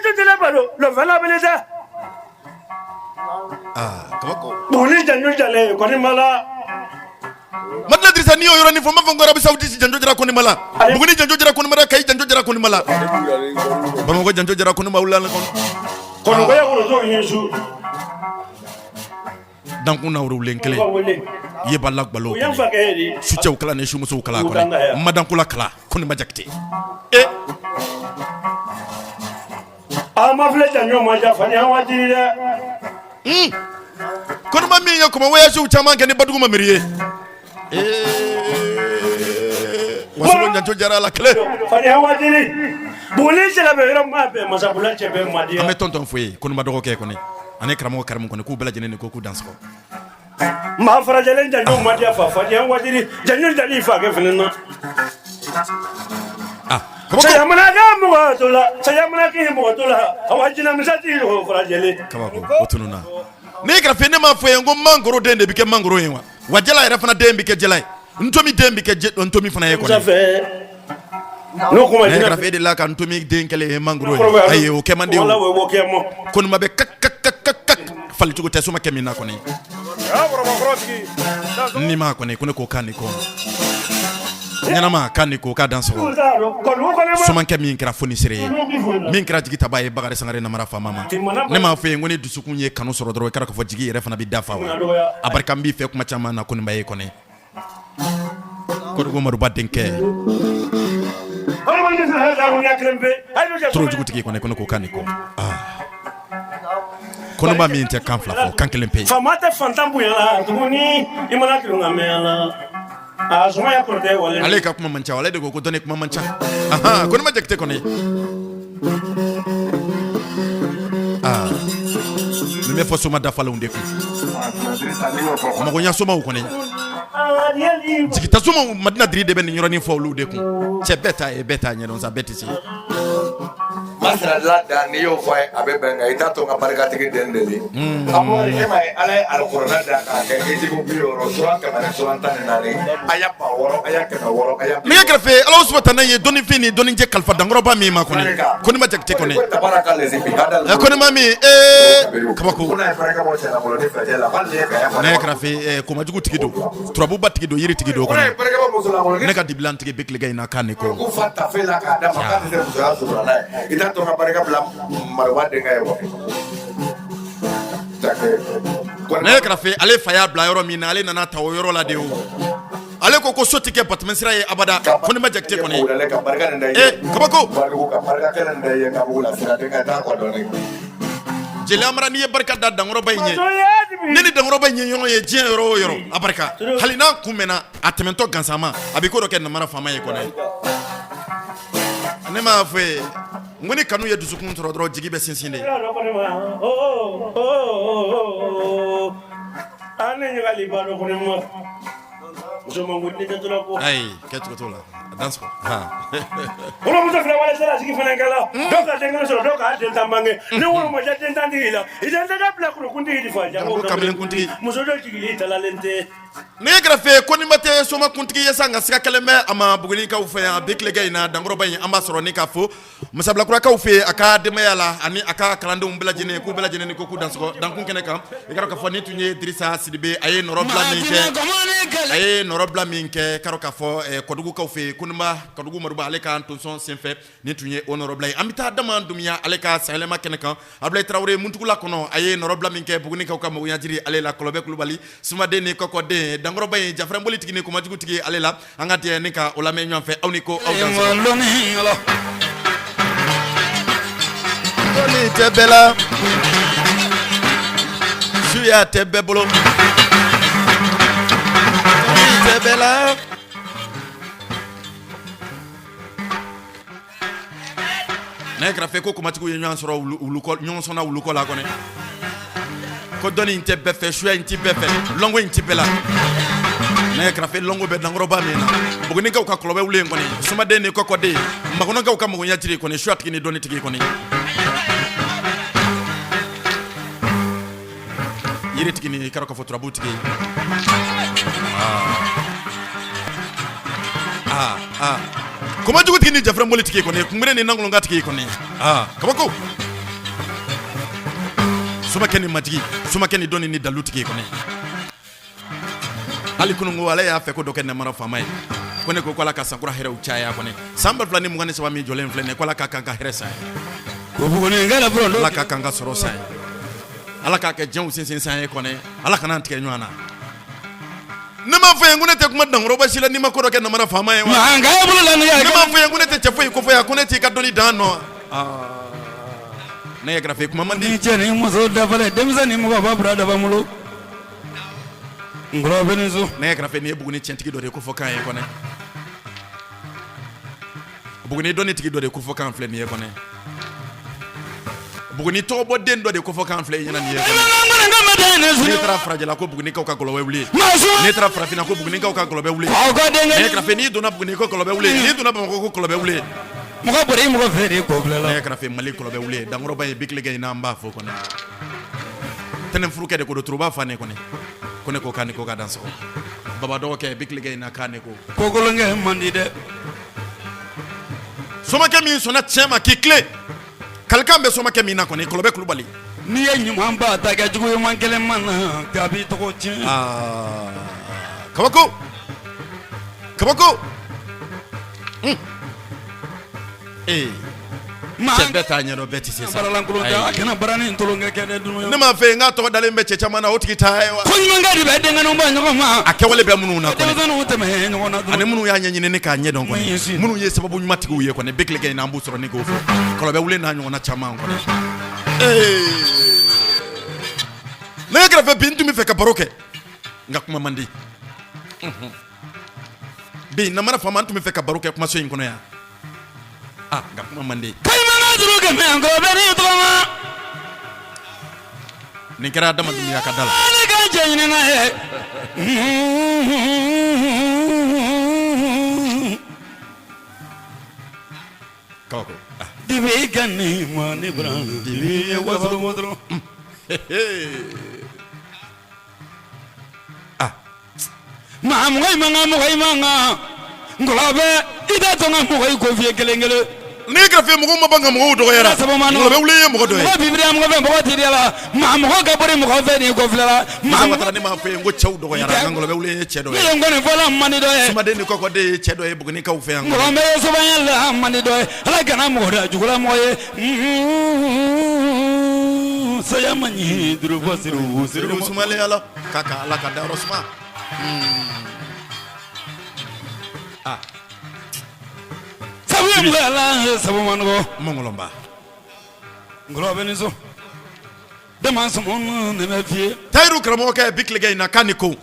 jojele balo lo vala beleza kabako boni janjo jale koni mala madla drisa niyo yoro ni foma fongo Arabie Saoudite janjo jara koni mala buguni janjo jara koni mala kay janjo jara koni mala bama ko janjo jara koni mawla la kono ko ya ko zo yesu donc on a roulé clé ye balak balo suche ukala ne shumu so ukala ko madan kula kala koni majakti ama filɛ janɲɔ ma jafa ni an waati dɛ konima min ye kuma voyage caman kɛ ni Badugu ma miri ye wasolo janto jara la kele fani an waati Buguni sera bɛ yɔrɔ ma bɛɛ masabula cɛ bɛɛ madi an bɛ tonton fo ye konima dɔgɔkɛ kɔni ani karamɔgɔ kɔni k'u bɛɛ lajɛlen ni ko k'u dansɔgɔ maa farajɛlen janɲɔ ma diya fa fani an waati janɲɔ dali fa kɛ fɛnɛ na sayamana ka mɔgɔ to la sayamana k'i mɔgɔ to la awa jinɛ misati o farajɛlen kabako o tununa ne kɛrɛfɛ ne m'a fɔ ye ko mangoro den de bɛ kɛ mangoro ye wa jala yɛrɛ fana den bɛ kɛ jala ye ntomi den bɛ kɛ ntomi fana ye kɔni n'o kuma ne kɛrɛfɛ de la ka ntomi den kɛlen ye mangoro ye ayi o kɛ man di o konima bɛ kak falicogo tɛ soma kɛ min na kɔni ni ma kɔni ko ne k'o kan ni kɔ ɲɛnama kan ni k'o ka dansɔgɔ somankɛ min kɛra fonisere ye min kɛra jigi taba ye Bakari Sangare namara faama ma ne m'a fɔ ye ko ni dusukun ye kanu sɔrɔ dɔrɔn i kɛra k'a fɔ jigi yɛrɛ fana bɛ dafa wa a barika n b'i fɛ kuma caman na Koniba ye kɔni Kodigo Maruba denkɛ toro jugutigi kɔni ko ne k'o kan ni kɔ Koniba min tɛ kan fila fɔ kan kelen pe faama tɛ fantan bonya la tuguni i mana tulon ka mɛn la ale ka kuma man ca ale de ko dɔnni kuma man ca Koniba Jakite kɔni min bɛ fɔ soma dafalenw de kun magoɲa somaw kɔni jigita somaw Madina Diri de bɛ nin yɔrɔnin fɔ olu de kun cɛ bɛɛ ta ye bɛɛ ta ɲɛdɔn sa bɛɛ tɛ se masala da ni y'o fɔ a bɛ bɛn nka i t'a to n ka barikatigi den de ye amori e ma ye ala ye alikuranɛ da k'a kɛ ejibu bi wɔɔrɔ suran 114 a y'a 600 a y'a 600 a y'a ne kɛrɛfɛ Ala subahana ye dɔnnifin ni dɔnnijɛ kalifa dankɔrɔba min ma kɔni Koniba Jakite kɔni Koniba min kabako ne kɛrɛfɛ komajugu tigi don turabuba tigi don yiri tigi don kɔni ne ka dibilan tigi Bekile in na kan ni ko i t'a to n ka barika bila Maruba denkɛ ye wa ne kɛrɛfɛ ale fa y'a bila yɔrɔ min na ale nana ta o yɔrɔ la de o ale ko so tɛ kɛ batɛmɛsira ye abada Koniba Jakite kɔni kabako jeli amara n'i ye barika da dankɔrɔba in ye ne ni dankɔrɔba in ye ɲɔgɔn ye diɲɛ yɔrɔ o yɔrɔ a barika hali n'a kun mɛnna a tɛmɛtɔ gansan ma a bɛ ko dɔ kɛ namara faama ye kɔni ne m'a fɔ ye n ko ni kanu ye dusukun sɔrɔ dɔrɔn jigi bɛ sinsin de ayi kɛcogo t'o la a dansɔgɔ wolomuso filɛ walasa sigi fana kɛla dɔw ka den kelen sɔrɔ dɔw ka den tan bange ni wolomuso den tan tigi la i tɛ se ka bila kuntigi di fa jango kabilenkuntigi muso dɔ jigili talalen tɛ ne kɛrɛfɛ Koniba tɛ soma kuntigi ye sa nka siga kɛlen bɛ a ma Bugunikaw fɛ yan Bekile in na dankɔrɔba in an b'a sɔrɔ ni k'a fɔ masabilakurakaw fɛ a ka denbaya la ani a ka kalandenw bɛɛ lajɛlen k'u bɛɛ lajɛlen ni ko k'u dansɔgɔ dankun kɛnɛ kan i k'a dɔn k'a fɔ ni tun ye Dirisa Sidibe a ye nɔrɔ bila min kɛ k'a dɔn k'a fɔ Kɔdugukaw fɛ Koniba Kɔdugu Maruba ale ka tonsɔn senfɛ ni tun ye o nɔrɔ bila ye an bɛ taa Dama Dunbiya ale ka sayɛlɛma kɛnɛ kan Abulayi Tarawele Muntugula kɔnɔ a ye nɔrɔ bila min kɛ Bugunikaw ka magoɲajiri ale la Kɔlɔbɛ Kulubali Sumaden ni Kɔkɔden dankɔrɔba in jafrɛnboli tigi ni komajugutigi ale la an ka tɛ ni ka o lamɛn ɲɔgɔn fɛ aw ni ko aw dansɔgɔ dɔnni tɛ bɛɛ la suya tɛ bɛɛ bolo dɔnni tɛ bɛɛ la ne kɛrɛfɛ ko komatigiw ye ɲɔgɔn sɔrɔ ɲɔgɔn sɔnna wulukɔ la kɔni ko dɔnni in tɛ bɛɛ fɛ suya in tɛ bɛɛ fɛ lɔngo in tɛ bɛɛ la ne kɛrɛfɛ lɔngo bɛ dankɔrɔba min na Bugunikaw ka Kɔlɔbɛ wuli in kɔni Sumaden ni Kɔkɔden Magonakaw ka magoɲajiri kɔni suya tigi ni dɔnni tigi kɔni yiri tigi ni kɛra k'a fɔ turabu tigi komajugutigi ni jafrɛnboli tigi kɔni kunbere ni nankolonka tigi kɔni kabako Somakɛ ni majigi Somakɛ ni dɔnni ni dalu tigi kɔni hali kunungo ale y'a fɛ ko dɔ kɛ namara faama ye ko ne ko Ala ka sankura hɛrɛw caya kɔni san 2023 min jɔlen filɛ nin ye ko Ala ka kan ka hɛrɛ san ye Ala ka kan ka sɔrɔ san ye Ala k'a kɛ jɛnw sinsin san ye kɔni Ala kana tigɛ ɲɔgɔn na ne m'a fɔ ye ko ne tɛ kuma dankɔrɔba si la n'i ma ko dɔ kɛ namara faama ye wa ne m'a fɔ ye ko ne tɛ cɛ foyi ko fɔ yan ko ne t'i ka dɔnni dan nɔ ne grafe kuma man ni cɛ ni muso dafalen denmisɛnnin mɔgɔ b'a bura daba bolo ngɔlɔ bɛ nin so ne grafe ni buguni cɛntigi dɔ de ko fɔ kan ye kɔnɛ buguni dɔnni tigi dɔ de ko fɔ kan filɛ nin ye kɔnɛ buguni tɔgɔbɔ den dɔ de ko fɔ kan filɛ ɲɛna nin ye kɔnɛ ne taara farajɛla ko bugunikaw ka gɔlɔbɛ wuli ne taara farafinna ko bugunikaw ka gɔlɔbɛ wuli ne grafe n'i donna buguni ko gɔlɔbɛ wuli n'i donna bamakɔ ko gɔlɔbɛ wuli mɔgɔ bɔra i mɔgɔ fɛ de ko filɛ la ne grafe mali gɔlɔbɛ wuli dankɔrɔba ye bikilige in n'an b'a fɔ kɔnɛ tɛnɛn furukɛ de ko do turuba fa ne kɔnɛ ko ne ko kan ko ka dan sɔgɔ baba dɔgɔkɛ bikilige in na kan ne ko kokolonkɛ man di dɛ somakɛ min sɔnna tiɲɛ ma k'i tilen kalikan bɛ somakɛ min na kɔni kɔlɔbɛ kulubali n'i ye ɲuman ba ta kɛ jugu ɲuman kelen man na k'a b'i tɔgɔ tiɲɛ kabako cɛ bɛɛ t'a ɲɛdɔn bɛɛ tɛ se sa baralankolon tɛ a kana bara ni ntolonkɛ kɛ dɛ dunu ne m'a fɛ n k'a tɔgɔ dalen bɛ cɛ caman na o tigi ta ye wa ko ɲumankɛ de bɛ denmisɛnninw bɔ ɲɔgɔn ma a kɛwale bɛ minnu na kɔni denmisɛnninw tɛmɛ ɲɔgɔn na ani minnu y'a ɲɛɲini k'a ɲɛdɔn kɔni minnu ye sababu ɲumantigiw ye kɔni bikilige in an b'u sɔrɔ ni k'o fɔ kɔlɔbɛ wuli n'a ɲɔgɔnna caman kɔni ne ye kɛrɛfɛ bi n tun bɛ fɛ ka baro kɛ nka kuma man di bi namara fama n tun bɛ fɛ ka baro kɛ kumaso in kɔnɔ yan nka kuma man di nin kɛra adamaden ya ka da la ne ka cɛ ɲinina ye kabako dibi i ka nin ma ne bara dibi ye wasolo dɔrɔn maa mɔgɔ in man kan mɔgɔ in man kan ngɔlɔ bɛ i t'a to n ka mɔgɔ in ko f'i ye kelen kelen ne ye kɛrɛfɛ mɔgɔw ma ban ka mɔgɔw dɔgɔyara ngɔlɔbɛ wuli ye mɔgɔ dɔ ye mɔgɔ bibiri mɔgɔ fɛ mɔgɔ teliya la maa mɔgɔ ka bɔ mɔgɔ fɛ nin ko filɛ la Musa Watara ne m'a fɔ ye n ko cɛw dɔgɔyara nka ngɔlɔbɛ wuli ye cɛ dɔ ne ye ye n kɔni fɔla man di dɔ ye Sumaden ni Kɔkɔden ye cɛ dɔ ye Bugunikaw fɛ yan ngɔlɔ bɛ ye sobanya la man di dɔ ye ala kana mɔgɔ da jugula mɔgɔ ye saya ma ɲi durufɔ sirigu sumalenya la k'a ala ka dayɔrɔ suma sabu ye mɔgɔ ala sabu man nɔgɔ mɔngɔlɔnba ngɔlɔ bɛ nin so dama sɔmɔ ne bɛ f'i ye Tayiru karamɔgɔkɛ bikilige in na kan ni ko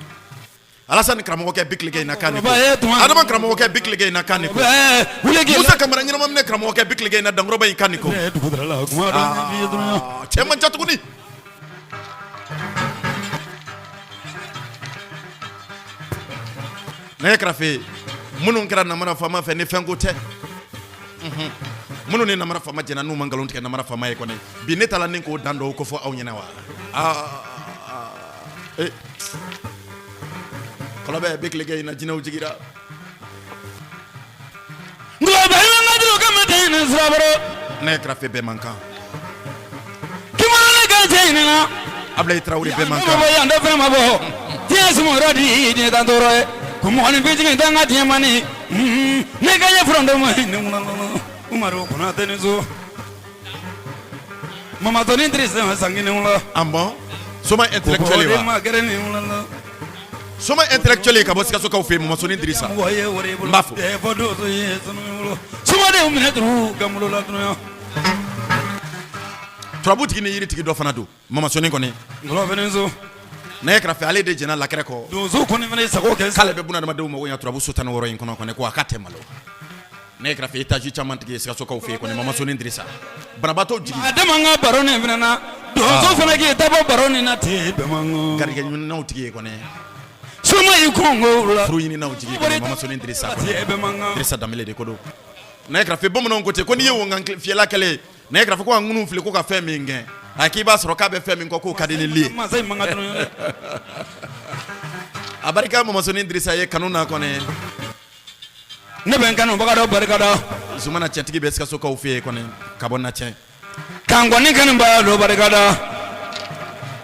Alasani karamɔgɔkɛ bikilige in na kan ni ko Adama karamɔgɔkɛ bikilige in na kan ni ko Musa Kamara ɲɛnamaminɛ karamɔgɔkɛ bikilige in na dankɔrɔba in kan ni ko cɛ man ca tuguni ne ye kɛrɛfɛ minnu kɛra namara faama fɛ ni fɛn ko tɛ minnu ni namara faama jɛna n'u man nkalon tigɛ namara faama ye kɔni bi ne taara ni k'o dan dɔw ko fɔ aw ɲɛna wa kɔlɔbɛ bikilige in na jinɛw jigira ngɔlɔbɛ i man ka juru ka ma tɛ ɲini sirabɔrɔ ne ye kɛrɛfɛ bɛɛ man kan kimɔni ka cɛ ɲini na Ablaye Traoré bɛɛ man ma kan bɔ yan dɔ fɛn ma bɔ diɲɛ sumaworo di diɲɛ tan tɔɔrɔ ye ko mɔgɔninfin tɛ n ka diɲɛ mani ne ka ɲɛ furanto ma ne ŋunalala Umaru Konate ni so mama toni triste ma sangi ni wala an bɔn soma intellectuel ko wa ma gere ni wala soma intellectuel ka bɔ Sikasokaw fɛ yen Mamadou Idrissa mo ye wori n b'a fɔ e bodo so ye sunu wala suma de umine tru gamulo la tunu turabu tigi ni yiri tigi dɔ fana don Mamadou kɔni ngolo fene so ne ye kɛrɛfɛ ale de jɛna lakɛrɛ kɔ donso kɔni fene sago kɛ k'ale bɛ bunadamadenw mago ɲɛ turabu so 16 in kɔnɔ kɔni ko a ka tɛ malo ne ye kɛrɛfɛ étage caman tigi ye Sikasokaw fɛ yen kɔni Mamadou Idrissa banabaatɔ jigi adama ka baro ne fene na donso fene k'i tabo baro ni na te be mango garigɛ ɲininaw tigi ye kɔni suma i kongo la furu ɲininaw jigi kɔni Mamadou Idrissa kɔni te be mango Idrissa Danbele de ko don ne ye kɛrɛfɛ bamananw ko ten ko n'i ye wɔngan fiyɛla kɛlɛ ne ye kɛrɛfɛ ko ka ŋunu fili ko ka fɛn min gɛn a k'i b'a sɔrɔ k'a bɛ fɛn min kɔ k'o ka di ni li ye masa manga tunu a barika Mamadou Idrissa ye kanu na kɔni ne bɛ n kanu baga dɔ barika dɔ Zumana cɛntigi bɛ Sikasokaw fɛ yen kɔni ka bɔ Nacɛn kan kɔni kanu ba dɔ barika dɔ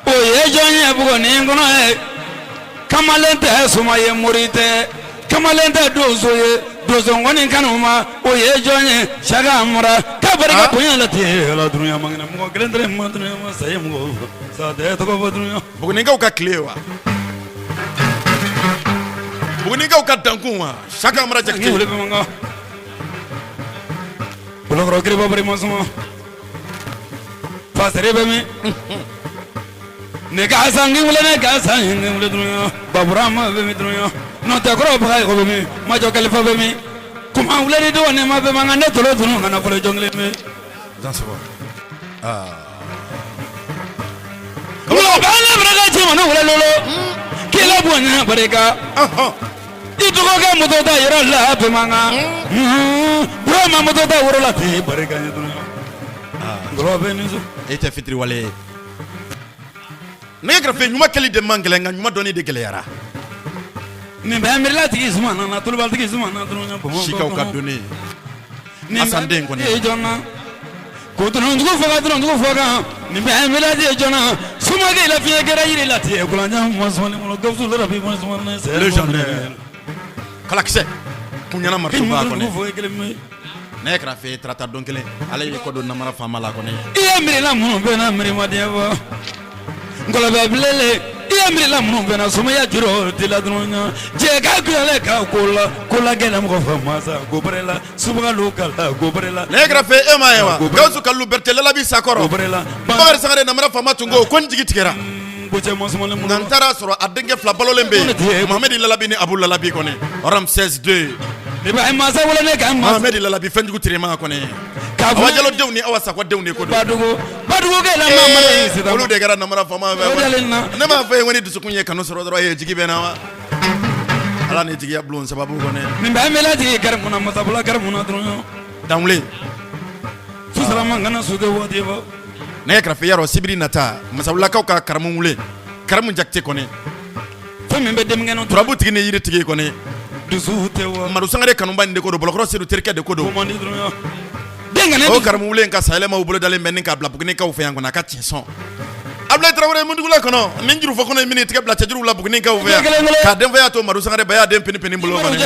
o ye jɔn ye Buguni kɔnɔ ye kamalen tɛ suma ye mori tɛ kamalen tɛ donso ye donso kɔni kanu ma o ye jɔn ye Saka Amara ka barika bonya la ten la dunuya mangana mɔgɔ kelen tɛ ma dunuya ma sa ye mɔgɔ sa tɛ tɔgɔ fɔ dunuya Bugunikaw ka tile wa Bugunikaw ka dankun wa Saka Amara ni Jakite wele bɛ manga bolokɔrɔ kiriba bari ma suma fasere be mi ne ka sangi wala ne ka sangi wala dunya baburama be mi dunya no te kro ba ko be mi ma jo kalifa be mi kuma wala ni do ne ma be ma ngane tolo tunu ngana ko le jongle mi dans ce wala ba na braga ci mo no wala lolo kila bonya bareka itu ko ga moto da yara la be ma nga bro ma moto da woro la te bareka ni dunya bro be ni so ete fitri wale ne grafe nyuma kali de mangale nga nyuma doni de gelera ni ba mi la tigi zuma na tulu ba tigi zuma na tulu nya bo shika o ka doni asande ngone e jona ko to non ko faga to non ko faga ni ba mi la tigi jona suma ge la fi ge ra yiri la ti e ko la nya mo so ni mo go su la bi mo so na se le journée kala kise kunyana marto ba ko ne ne grafe trata donkele ala yi ko do namara fama la ko ne e mi la mo be na mi ma de ba ngola ba bilele iya mi la mo be na suma ya juro de la dronya je ga gele ka kola gena mo fa masa gobrela suba local gobrela ne grafe e ma yawa gausu kallu bertele la bi sakoro gobrela ba sangare namara fama tungo kon jigi tigera boche mo mo mo nantara soro adenge fla balolembe mohamed lalabi ni abul lalabi ko ne Ramses 2 ibrahim masa wala ne ka mohamed lalabi fenjugu tirema ko ne awajalo dewni awasa ko dewni ko do badugo ke la mama ne sita wolu de gara namara fama ne ma fe woni dusu kunye kanu soro dro ye jigi benawa ala ne jigi ablon sababu ko ne min ba mela jigi garmuna matabula garmuna dro damle su sala mangana su de wodi ba ne krafe yaro sibiri nata masabula kaw ka karamu wule karamu jakte ko ne fami be dem ngeno turabu tigi ne yiri tigi ko ne dusu tewa maru sangare kanu bande ko do bolokro sedu terke de ko do mo ni dro o karamu wule nka sahele ma ubulo dale men nka blabugni ka ufe yango na ka tinson abla trawre mundugula kono ninjuru fo kono minute ke bla tajuru la bugni ka ufe ka dem ya to maru sangare baya dem pini bulo ko ne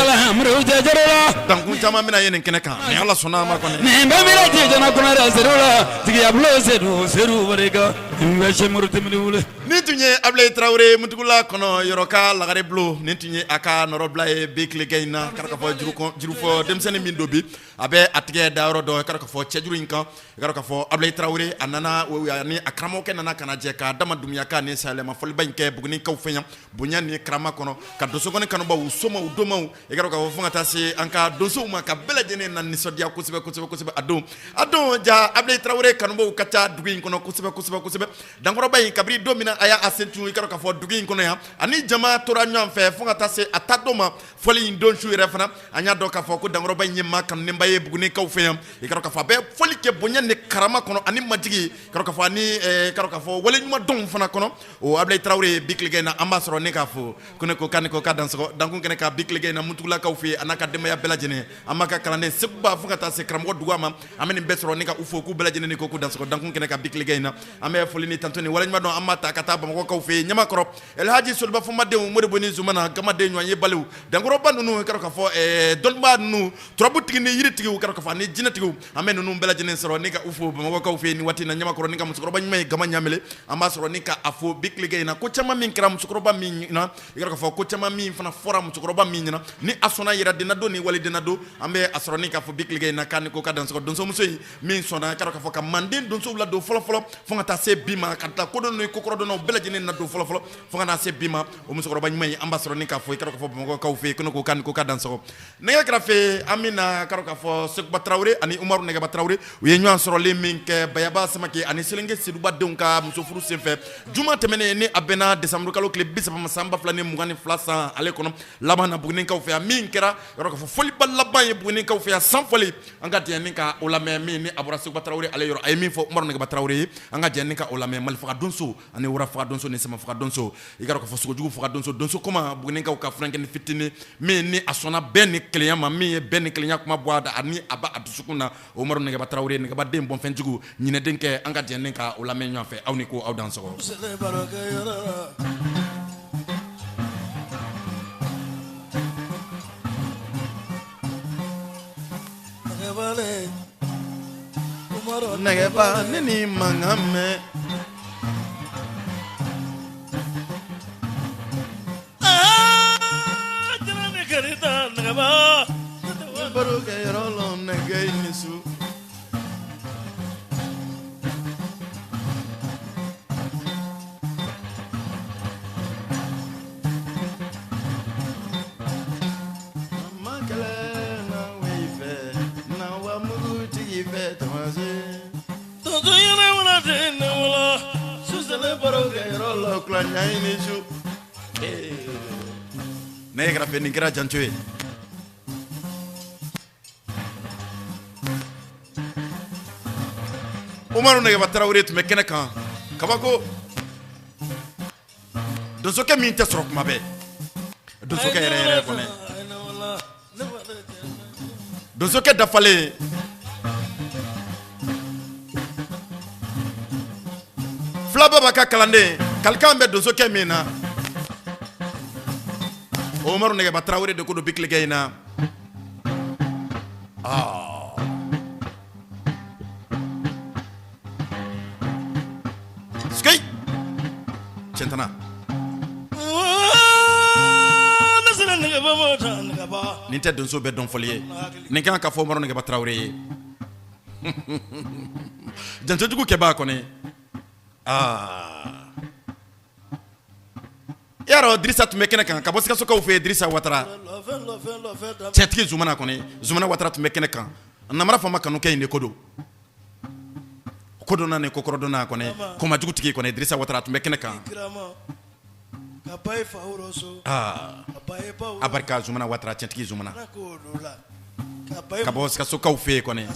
dan kun tama mina yenen kene kan ne ala sona ma ko ne ne ba mira ti jana kuna ra zerula tigi ablo seru barega ngashe murte mi wule ni tunye abla trawre mundugula kono yoroka la gare blo ni tunye aka noro bla e bikle gaina karaka fo juru fo dem sene min dobi abe atge dawro do karaka fo chejuru inka karaka fo abla trawre anana ni akramo ke nana kana je ka dama dumya ka ne salema fol banke bugni ka ufenya bunya ni krama kono ka doso gone kanu ba usoma udoma e karaka fo fungata se anka doso ma ka bela jene nan ni sodia kusibe ado ja abla trawre kanu ba ukata dugi kono kusibe dangoro bay kabri domina aya asentu e karaka fo dugi kono ya ani jama tora nyam fe fungata se atadoma foli indon shu refana anya do ka fo ko dangoro bay nyima kan ne mbaye bugni ka ufenya e karaka fo be foli ke bunya ni karama kono ani majigi karaka fo ani karaka fo wala nyuma don fana kono o ablay trawre biklige na ambassador ne ka fo kono ko kan ko ka danso danko kene ka biklige na mutula ka ufi anaka de ya belajene amaka kala ne sebba fungata se kramgo duwama ameni besro ne ka ufo ku belajene ne ko ku danso danko kene ka biklige na ame foli ni tantoni wala nyuma don amata kata ba ko ka ufi nyama korop el haji sulba fu madde mo de boni zumana gama de nyoanye balu dangoro banu karaka fo don ba nu trobu tigi ne yiri tigi karaka fo ni jina tigi ameni nu belajene soro ne ka ufo ba ko ufi ni wati na nyama koro ne ka musukoro ba nyama gama nyamele ambassador ni ka afo biklige na ko chama min kram musukoro ba min na karaka fo ko chama min fana fora musukoro ba min na ni asona yira de na do ni wali de na do ambe asoro ni ka fo biklige na kan ko ka dan so don so musoyi min sona karaka fo ka mandin don so la do folo fo ngata se bima kata ko don ko koro do no belajene na do folo fo ngana se bima o musukoro ba nyama ambassador ni ka fo karaka fo mo ko fe ko kan ko ka dan so ne ka fe amina karaka fo sek batrawre ani umaru ne ga batrawre ye nyu ansoro le min ke bayaba samake ani selenge siduba donka musofuru senfe juma temene ni abena décembre kalo kle bisaba masamba flane mugani flasa ale kono labana bugni ka fe min kera karaka fo foli balaban ye bugni ka fe sans foli anga tieni ka olame min ni abura sek batrawre ale yoro ay min fo umaru ne ga batrawre anga tieni ka olame mal fa donso ani wura fa donso ne sama fa donso igaraka fo sugo jugu fa donso koma bugni ka franke ni fitini min ni asona ben client ma mi ben client kuma boada ani aba absukuna umaru ne ga batrawre ne ga ba dem bon fen jugu nyine denke anga tieni ka olame nyo fe awni ko aw danso Nagaba nini mangame jana ne karita nagaba baro ke rolo nagay nisu fila ɲayi ni su ne ye kɛrɛfɛ nin kɛra janto ye Umaru Negeba Tarawele tun bɛ kɛnɛ kan kabako donsokɛ min tɛ sɔrɔ kuma bɛɛ donsokɛ yɛrɛ kɔnɛ donsokɛ dafalen filaba b'a ka kalanden kalikan bɛ donsokɛ min na Umaru Negeba Tarawele de ko don bikilikɛ in na skei Centana nin tɛ donso bɛɛ dɔn fɔli ye nin kan ka fɔ Umaru Negeba Tarawele ye jantojugu kɛbaa kɔni yarɔ Dirisa tun bɛ kɛnɛ kan ka bɔ Sikasokaw fɛ Dirisa Watara cɛtigi Zumana kɔni Zumana Watara tun bɛ kɛnɛ kan namara fama kanu kɛ in de ko don kodonna ni kokɔrɔdonna kɔni komajugutigi kɔni Dirisa Watara tun bɛ kɛnɛ kan a barika Zumana Watara cɛtigi Zumana ka bɔ Sikasokaw fɛ kɔni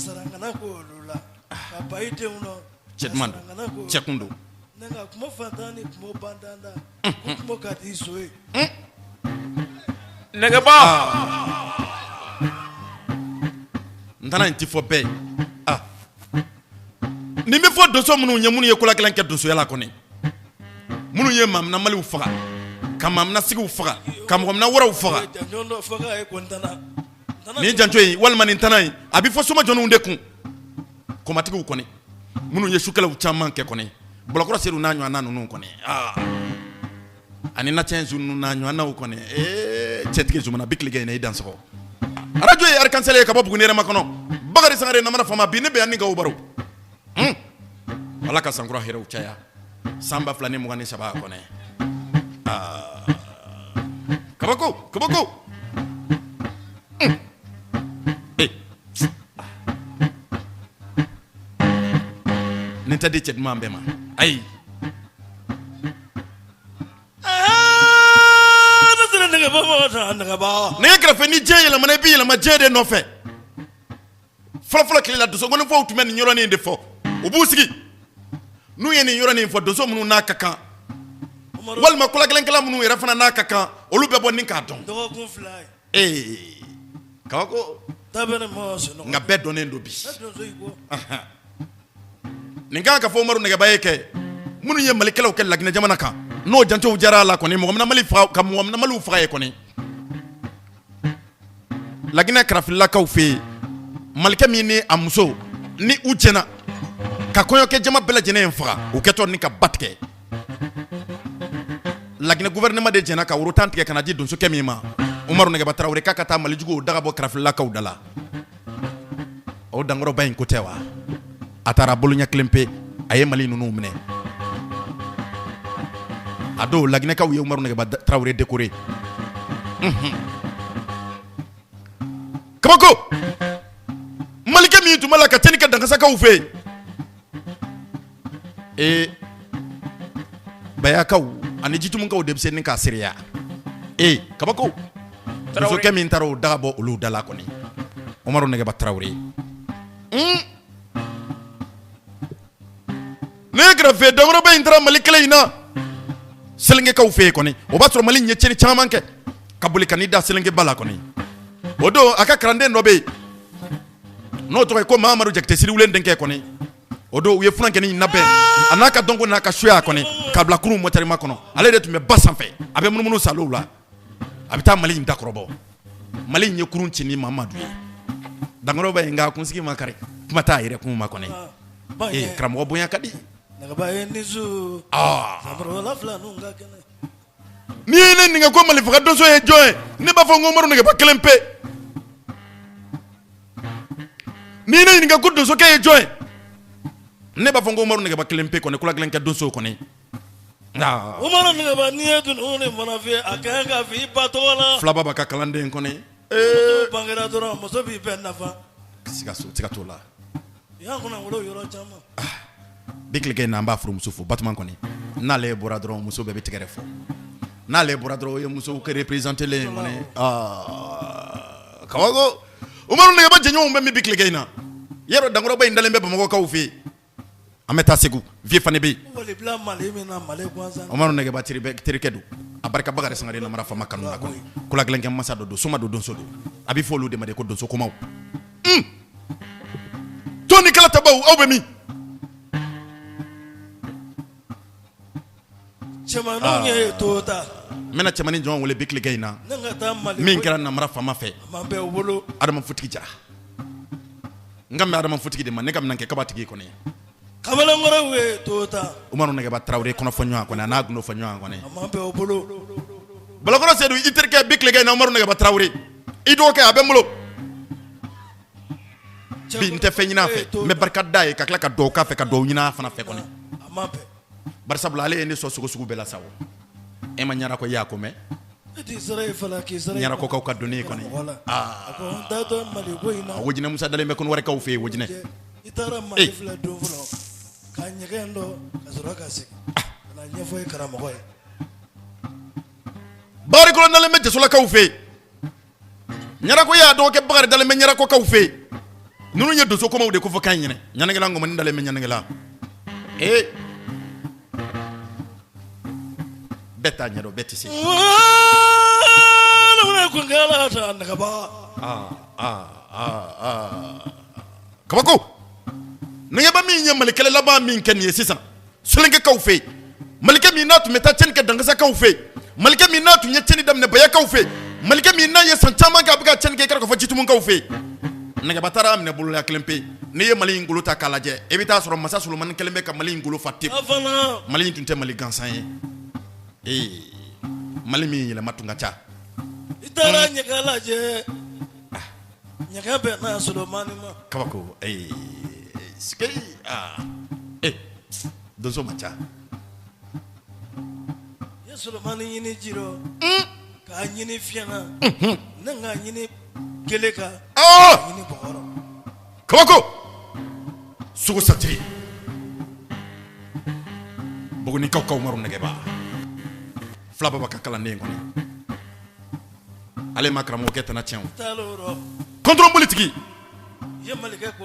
cɛ duman don cɛ kun don Negeba ntana in ti fɔ bɛɛ nin bɛ fɔ donso minnu ye kola gɛlɛn kɛ donsoya la kɔni minnu ye maamina maliw faga ka maamina sigiw faga ka mɔgɔmina wɛrɛw faga nin janto in walima nin tana in a bɛ fɔ somajɔnw de kun komatigiw kɔni minnu ye sukɛlaw caman kɛ kɔni Bolokɔrɔ Seydou n'a ɲɔgɔnna ninnu kɔni ani Nathiɛ Nzunu n'a ɲɔgɔnnaw kɔni cɛtigi Zumana bikilikɛ in i dansɔgɔ radio ye Arc-en-Ciel ye ka bɔ Buguni Hɛrɛma kɔnɔ Bakari Sangare namara fama bi ne bɛ yan ni Gawo Baro Ala ka sankura hɛrɛw caya san 2023 kɔnɔ kabako nin tɛ di cɛ duman bɛɛ ma ayi ne ye kɛrɛfɛ ni diɲɛ yɛlɛmana i bɛ yɛlɛma diɲɛ de nɔfɛ fɔlɔfɔlɔ tile la donsokɔnifɔw tun bɛ nin yɔrɔnin de fɔ u b'u sigi n'u ye nin yɔrɔnin fɔ donso minnu n'a ka kan walima kolagɛlɛnkɛla minnu yɛrɛ fana n'a ka kan olu bɛ bɔ nin k'a dɔn kabako nka bɛɛ dɔnnen don bi nin kan ka fɔ Umaru Negeba ye kɛ minnu ye malikɛlaw kɛ Laginɛ jamana kan n'o jantow jara a la kɔni mɔgɔmina maliw faga ye kɔni Laginɛ karafilakaw fɛ yen malikɛ min ni a muso ni u jɛna ka kɔɲɔkɛ jama bɛɛ lajɛlen faga u kɛtɔ ni ka ba tigɛ Laginɛ gouvernement de jɛna ka woro 10 tigɛ ka na di donsokɛ min ma Umaru Negeba Tarawele k'a ka taa malijuguw dagabɔ karafilakaw da la o dankɔrɔba in ko tɛ wa a taara boloɲɛ kelen pe a ye Mali ninnu minɛ a don Laginɛkaw ye Umaru Negeba Tarawele décoré kabako malikɛ min tun b'a la ka tɛni kɛ dankasakaw fɛ bayakaw ani jitumukaw de bɛ se ni k'a sereya kabako donsokɛ min taara o daga bɔ olu da la kɔni Umaru Negeba Tarawele ne ye kɛrɛfɛ dankɔrɔba in taara Mali kɛlɛ in na Selenkɛkaw fɛ yen kɔni o b'a sɔrɔ Mali in ye tiɲɛni caman kɛ ka boli ka n'i da Selenkɛba la kɔni o don a ka kalanden dɔ bɛ yen n'o tɔgɔ ye ko Mahamadu Jakite Siriwulen denkɛ kɔni o don u ye funankɛni in labɛn a n'a ka dɔnko n'a ka suya kɔni k'a bila kurun mɔtɛrima kɔnɔ ale de tun bɛ ba sanfɛ a bɛ munumunu salow la a bɛ taa Mali in dakɔrɔbɔ Mali in ye kurun ci ni Mamadu ye dankɔrɔba in nka kunsigi ma kari kuma t'a yɛrɛ kun ma kɔni karamɔgɔ bonya ka di n'i ye ne ɲininka ko Mali faga donso ye jɔn ye ne b'a fɔ ko Umaru Negeba kelen pe n'i ye ne ɲininka ko donsokɛ ye jɔn ye ne b'a fɔ ko Umaru Negeba kelen pe kɔni kulagɛlɛn kɛ donso kɔni Umaru Negeba n'i ye dunun ne mana fɛ a ka kan ka f'i ba tɔgɔ la filaba b'a ka kalanden kɔni bangera dɔrɔn muso b'i bɛɛ nafa siga t'o la i y'a kɔnɔ wolo yɔrɔ caman bikilike na b'a furu muso fo Batman kɔni n'ale bɔra dɔrɔn muso bɛɛ bɛ tigɛrɛ fɔ n'ale bɔra dɔrɔn ye muso ka représenter le kɔni Kabako Umaru Nɛgɛba jɛɲɔgɔnw bɛ min bikilike in na yɛrɛ dankɔrɔba in dalen bɛ Bamakɔkaw fɛ yen an bɛ taa Segu vie fana bɛ yen Umaru Nɛgɛba terikɛ don a barika Bakari Sangare namara fama kanu na kɔni kula gɛlɛnkɛ masa dɔ don soma don donso don a bɛ fɔ olu de ma de ko donso komaw Toni kala tabaw aw bɛ min cɛmanninw ye tota n bɛna cɛmannin jɔn wele bikilike in na min kɛra namara fama fɛ Adama Futigi Jara n ka mɛn Adama Futigi de ma ne ka minɛn kɛ kabatigi kɔni kamalenkɔrɔw ye tota Umaru Nɛgɛba Tarawele kɔnɔfɔ ɲɔgɔn kɔni a n'a gundo fɔ ɲɔgɔn kɔni Balakɔrɔ Seydou i terikɛ bikilike in na Umaru Nɛgɛba Tarawele i dɔgɔkɛ a bɛ n bolo bi n tɛ fɛn ɲini a fɛ n bɛ barika da ye ka tila ka dugawu k'a fɛ ka dugawu ɲini a fana fɛ kɔni bari sabula ale ye ne sɔn sogo sugu bɛɛ la sa o e ma ɲara ko y'a ko mɛn ɲara ko kaw ka donni kɔni Wojinɛ Musa dalen bɛ ko wɛrɛ kaw fɛ yen Wojinɛ i taara Mali filɛ don fɔlɔ ka ɲɛgɛn dɔ ka sɔrɔ ka segin ka na ɲɛfɔ ye karamɔgɔ ye Bakari Kɔnɛ dalen bɛ Jasolakaw fɛ yen ɲara ko y'a dɔgɔkɛ Bakari dalen bɛ ɲara ko kaw fɛ yen ninnu ye donso komaw de ko fɔ kan ɲinɛ ɲanigɛla ngɔmɔni dalen bɛ ɲanigɛla bɛɛ t'a ɲɛdɔn bɛɛ tɛ se Kabako Nɛgɛba min ye malikɛlɛ laban min kɛ nin ye sisan Solenkɛkaw fɛ yen malikɛ min n'a tun bɛ taa cɛnni kɛ Dangasakaw fɛ yen malikɛ min n'a tun ye cɛnni daminɛ Bayakaw fɛ yen malikɛ min n'a ye san caman kɛ a bɛ ka cɛnni kɛ i k'a fɔ Jitumukaw fɛ yen Nɛgɛba taara minɛ bolola kelen pe n'i ye Mali in golo ta k'a lajɛ i bɛ taa sɔrɔ masa Solomani kelen bɛ ka Mali in golo fa tewu Mali in tun tɛ Mali gansan ye Mali min yɛlɛma tun ka ca i taara ɲɛgɛn lajɛ ɲɛgɛn bɛ na Solomani ma Kabako donso ma ca ye Solomani ɲini jiro k'a ɲini fiɲɛna ne k'a ɲini kele kan ɲini bɔkɔrɔ Kabako sogo satiri Bugunikaw ka Umaru Nɛgɛba fila baba ka kalanden kɔnɔ ale ma karamɔgɔkɛ tana tiɲɛ contrôle politiki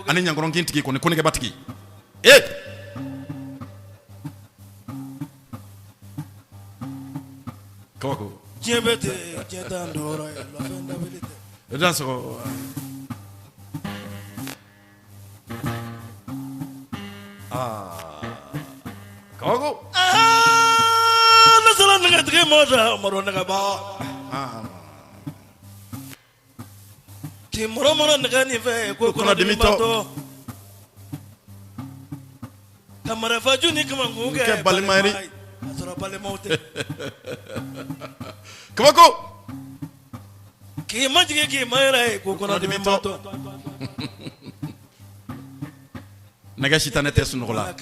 ani ɲankɔrɔnkin tigi kɔni ko Nɛgɛba tigi Kabako diɲɛ bɛ ten diɲɛ t'an dɔrɔn ye lafɛn dabili tɛ dan sɔgɔ Kabako ne sera nɛgɛtigi ma da Umaru Nɛgɛba k'i mɔrɔmɔrɔ nɛgɛ nin fɛ ko kɔnɔdimi batɔ ka marifaju ni kamankun kɛ balima ye ka sɔrɔ balimaw tɛ Kabako k'i majigin k'i ma yɛrɛ ye ko kɔnɔdimi batɔ nɛgɛ sitanɛ tɛ sunɔgɔ la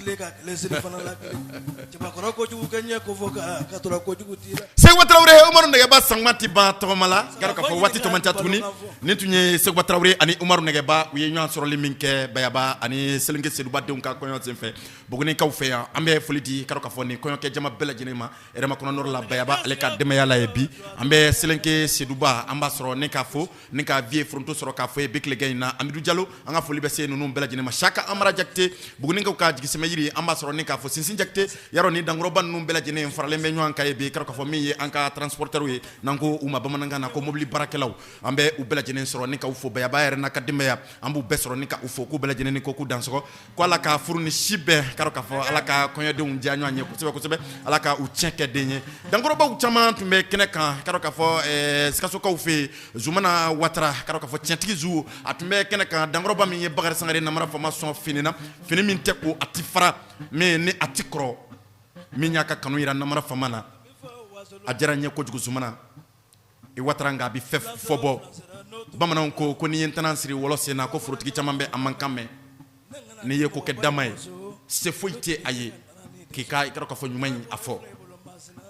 Seguba Tarawele Umaru Nɛgɛba sangma ti ban tɔgɔma la k'a fɔ waati tɔ man ca tuguni nin tun ye Seguba Tarawele ani Umaru Nɛgɛba u ye ɲɔgɔn sɔrɔli min kɛ Bayaba ani Selenkɛ Seduba denw ka kɔɲɔ senfɛ Bugunikaw fɛ yan an bɛ foli di k'a fɔ nin kɔɲɔkɛ jama bɛɛ lajɛlen ma Hɛrɛma kɔnɔ Nord la Bayaba ale ka denbaya la ye bi an bɛ Selenkɛ Seduba an b'a sɔrɔ ne k'a fɔ ni ka vie foronto sɔrɔ k'a fɔ ye bikilege in na Amidu Jalo an ka foli bɛ se ninnu bɛɛ lajɛlen ma Saka Amara Jakite Bugunikaw ka jigisɛmɛ yiri an b'a sɔrɔ ni k'a fɔ Sinsin Jakite yarɔ ni dankɔrɔba ninnu bɛɛ lajɛlen faralen bɛ ɲɔgɔn kan ye bi k'a fɔ min ye an ka transporteurs ye n'an ko u ma bamanankan na ko mobili baarakɛlaw an bɛ u bɛɛ lajɛlen sɔrɔ ni ka u fo Bayaba yɛrɛ n'a ka denbaya an b'u bɛɛ sɔrɔ ni ka u fo k'u bɛɛ lajɛlen ni ko k'u dansɔgɔ ko Ala ka furu ni si bɛɛ k'a fɔ Ala ka kɔɲɔdenw diya ɲɔgɔn ye kosɛbɛ kosɛbɛ Ala ka u tiɲɛ kɛ den ye dankɔrɔbaw caman tun bɛ kɛnɛ kan k'a fɔ Sikasokaw fɛ yen Zumana Watara k'a fɔ tiɲɛtigi Zu a tun bɛ kɛnɛ kan dankɔrɔba min ye Bakari Sangare namara fama sɔn fini na fini min tɛ ko a ti fara mais ni a ti kɔrɔ min y'a ka kanu yira namara fama na a diyara n ye kojugu Zumana i Watara nka a bɛ fɛn fɔ bɔ bamananw ko n'i ye ntɛnɛn siri wɔlɔ sen na ko forotigi caman bɛ a man kan mɛn n'i ye ko kɛ dama ye se foyi tɛ a ye k'i ka i k'a fɔ ɲuman in a fɔ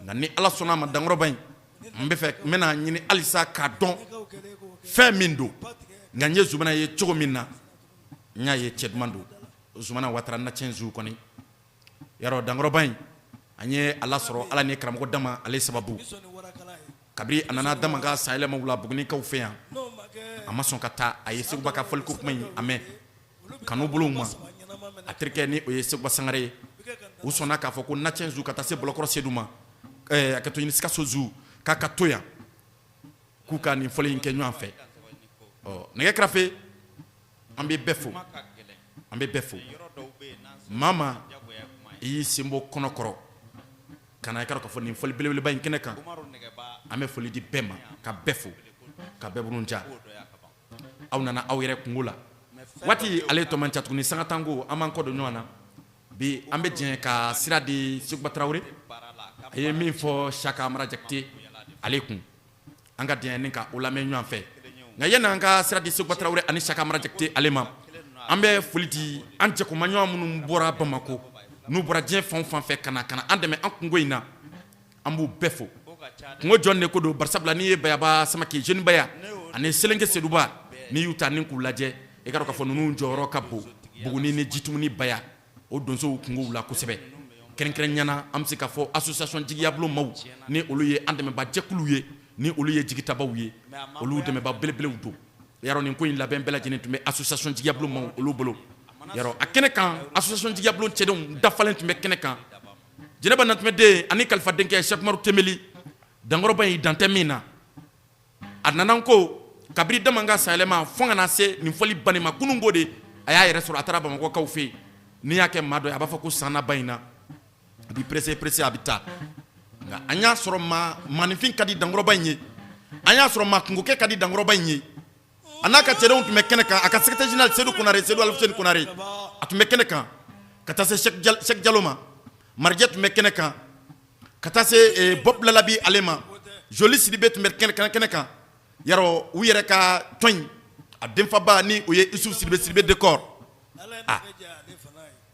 nka ni Ala sɔnna a ma dankɔrɔba in n bɛna ɲini halisa k'a dɔn fɛn min don nka n ye Zumana ye cogo min na n y'a ye cɛ duman don Zumana Watara na tiɲɛ Zu kɔni yaro dangoroba in an ye ala sɔrɔ ala ni karamɔgɔ dama ale sababu kabiri a nana dama ka sayɛlɛma wula bugunikaw fɛ yan a ma sɔn ka taa a ye seguba ka fɔliko kuma in a mɛn kanu bolo ma a terikɛ ni o ye seguba sangare ye u sɔnna k'a fɔ ko nacɛn zu ka taa se bɔlɔkɔrɔ sedu ma a ka to ɲini sikaso zu k'a ka to yan k'u ka nin fɔli in kɛ ɲɔgɔn fɛ nɛgɛ kɛrɛfɛ an bɛ bɛɛ fo an bɛ bɛɛ fo mama i y'i sen bɔ kɔnɔkɔrɔ ka na i k'a dɔn k'a fɔ nin fɔli belebeleba in kɛnɛ kan an bɛ foli di bɛɛ ma ka bɛɛ fo ka bɛɛ burunja aw nana aw yɛrɛ kungo la waati ale tɔ man ca tuguni sanga tanko an b'an kɔ don ɲɔgɔn na bi an bɛ jɛ ka sira di Seguba Tarawele a ye min fɔ Saka Amara Jakite ale kun an ka diɲɛ ni ka o lamɛn ɲɔgɔn fɛ nka yanni an ka sira di Seguba Tarawele ani Saka Amara Jakite ale ma an bɛ foli di an jɛkuma ɲɔgɔn minnu bɔra Bamako n'u bɔra diɲɛ fan o fan fɛ ka na an dɛmɛ an kungo in na an b'u bɛɛ fo kungo jɔn de ko don barisabula n'i ye Bayaba Samake jeune Baya ani Selenke Seduba n'i y'u ta ni k'u lajɛ i ka dɔn k'a fɔ ninnu jɔyɔrɔ ka bon Buguni ni Jitumu ni Baya o donsow kungow la kosɛbɛ kɛrɛnkɛrɛnniyana an bɛ se k'a fɔ association jigiyabolo maaw ni olu ye an dɛmɛba jɛkuluw ye ni olu ye jigitabaw ye olu dɛmɛba belebelew don yarɔ nin ko in labɛn bɛɛ lajɛlen tun bɛ association jigiyabolo maaw olu bolo yarɔ a kɛnɛ kan association jigiyabolo cɛdenw dafalen tun bɛ kɛnɛ kan Jɛnɛba Nantumɛden ani kalifa denkɛ Cheikh Umaru Tembeli dangɔrɔba in dan tɛ min na a nana ko kabiri dama ka sayɛlɛma fo ka na se nin fɔli banni ma kunun ko de a y'a yɛrɛ sɔrɔ a taara Bamakɔkaw fɛ yen n'i y'a kɛ maa dɔ ye a b'a fɔ ko san naba in na a bɛ pressé a bɛ taa nka an y'a sɔrɔ maanifin ka di dangɔrɔba in ye an y'a sɔrɔ maa kungokɛ ka di dangɔrɔba in ye a n'a ka cɛdenw tun bɛ kɛnɛ kan a ka secrétaire général Seydou Konare Seydou Alfuseni Konare a tun bɛ kɛnɛ kan ka taa se Cheikh Diallo ma Marijɛ tun bɛ kɛnɛ kan ka taa se Bob Lalabi ale ma Joli Sidibe tun bɛ kɛnɛ kan yarɔ u yɛrɛ ka tɔn a denfaba ni o ye Isuf Sidibe Dekɔr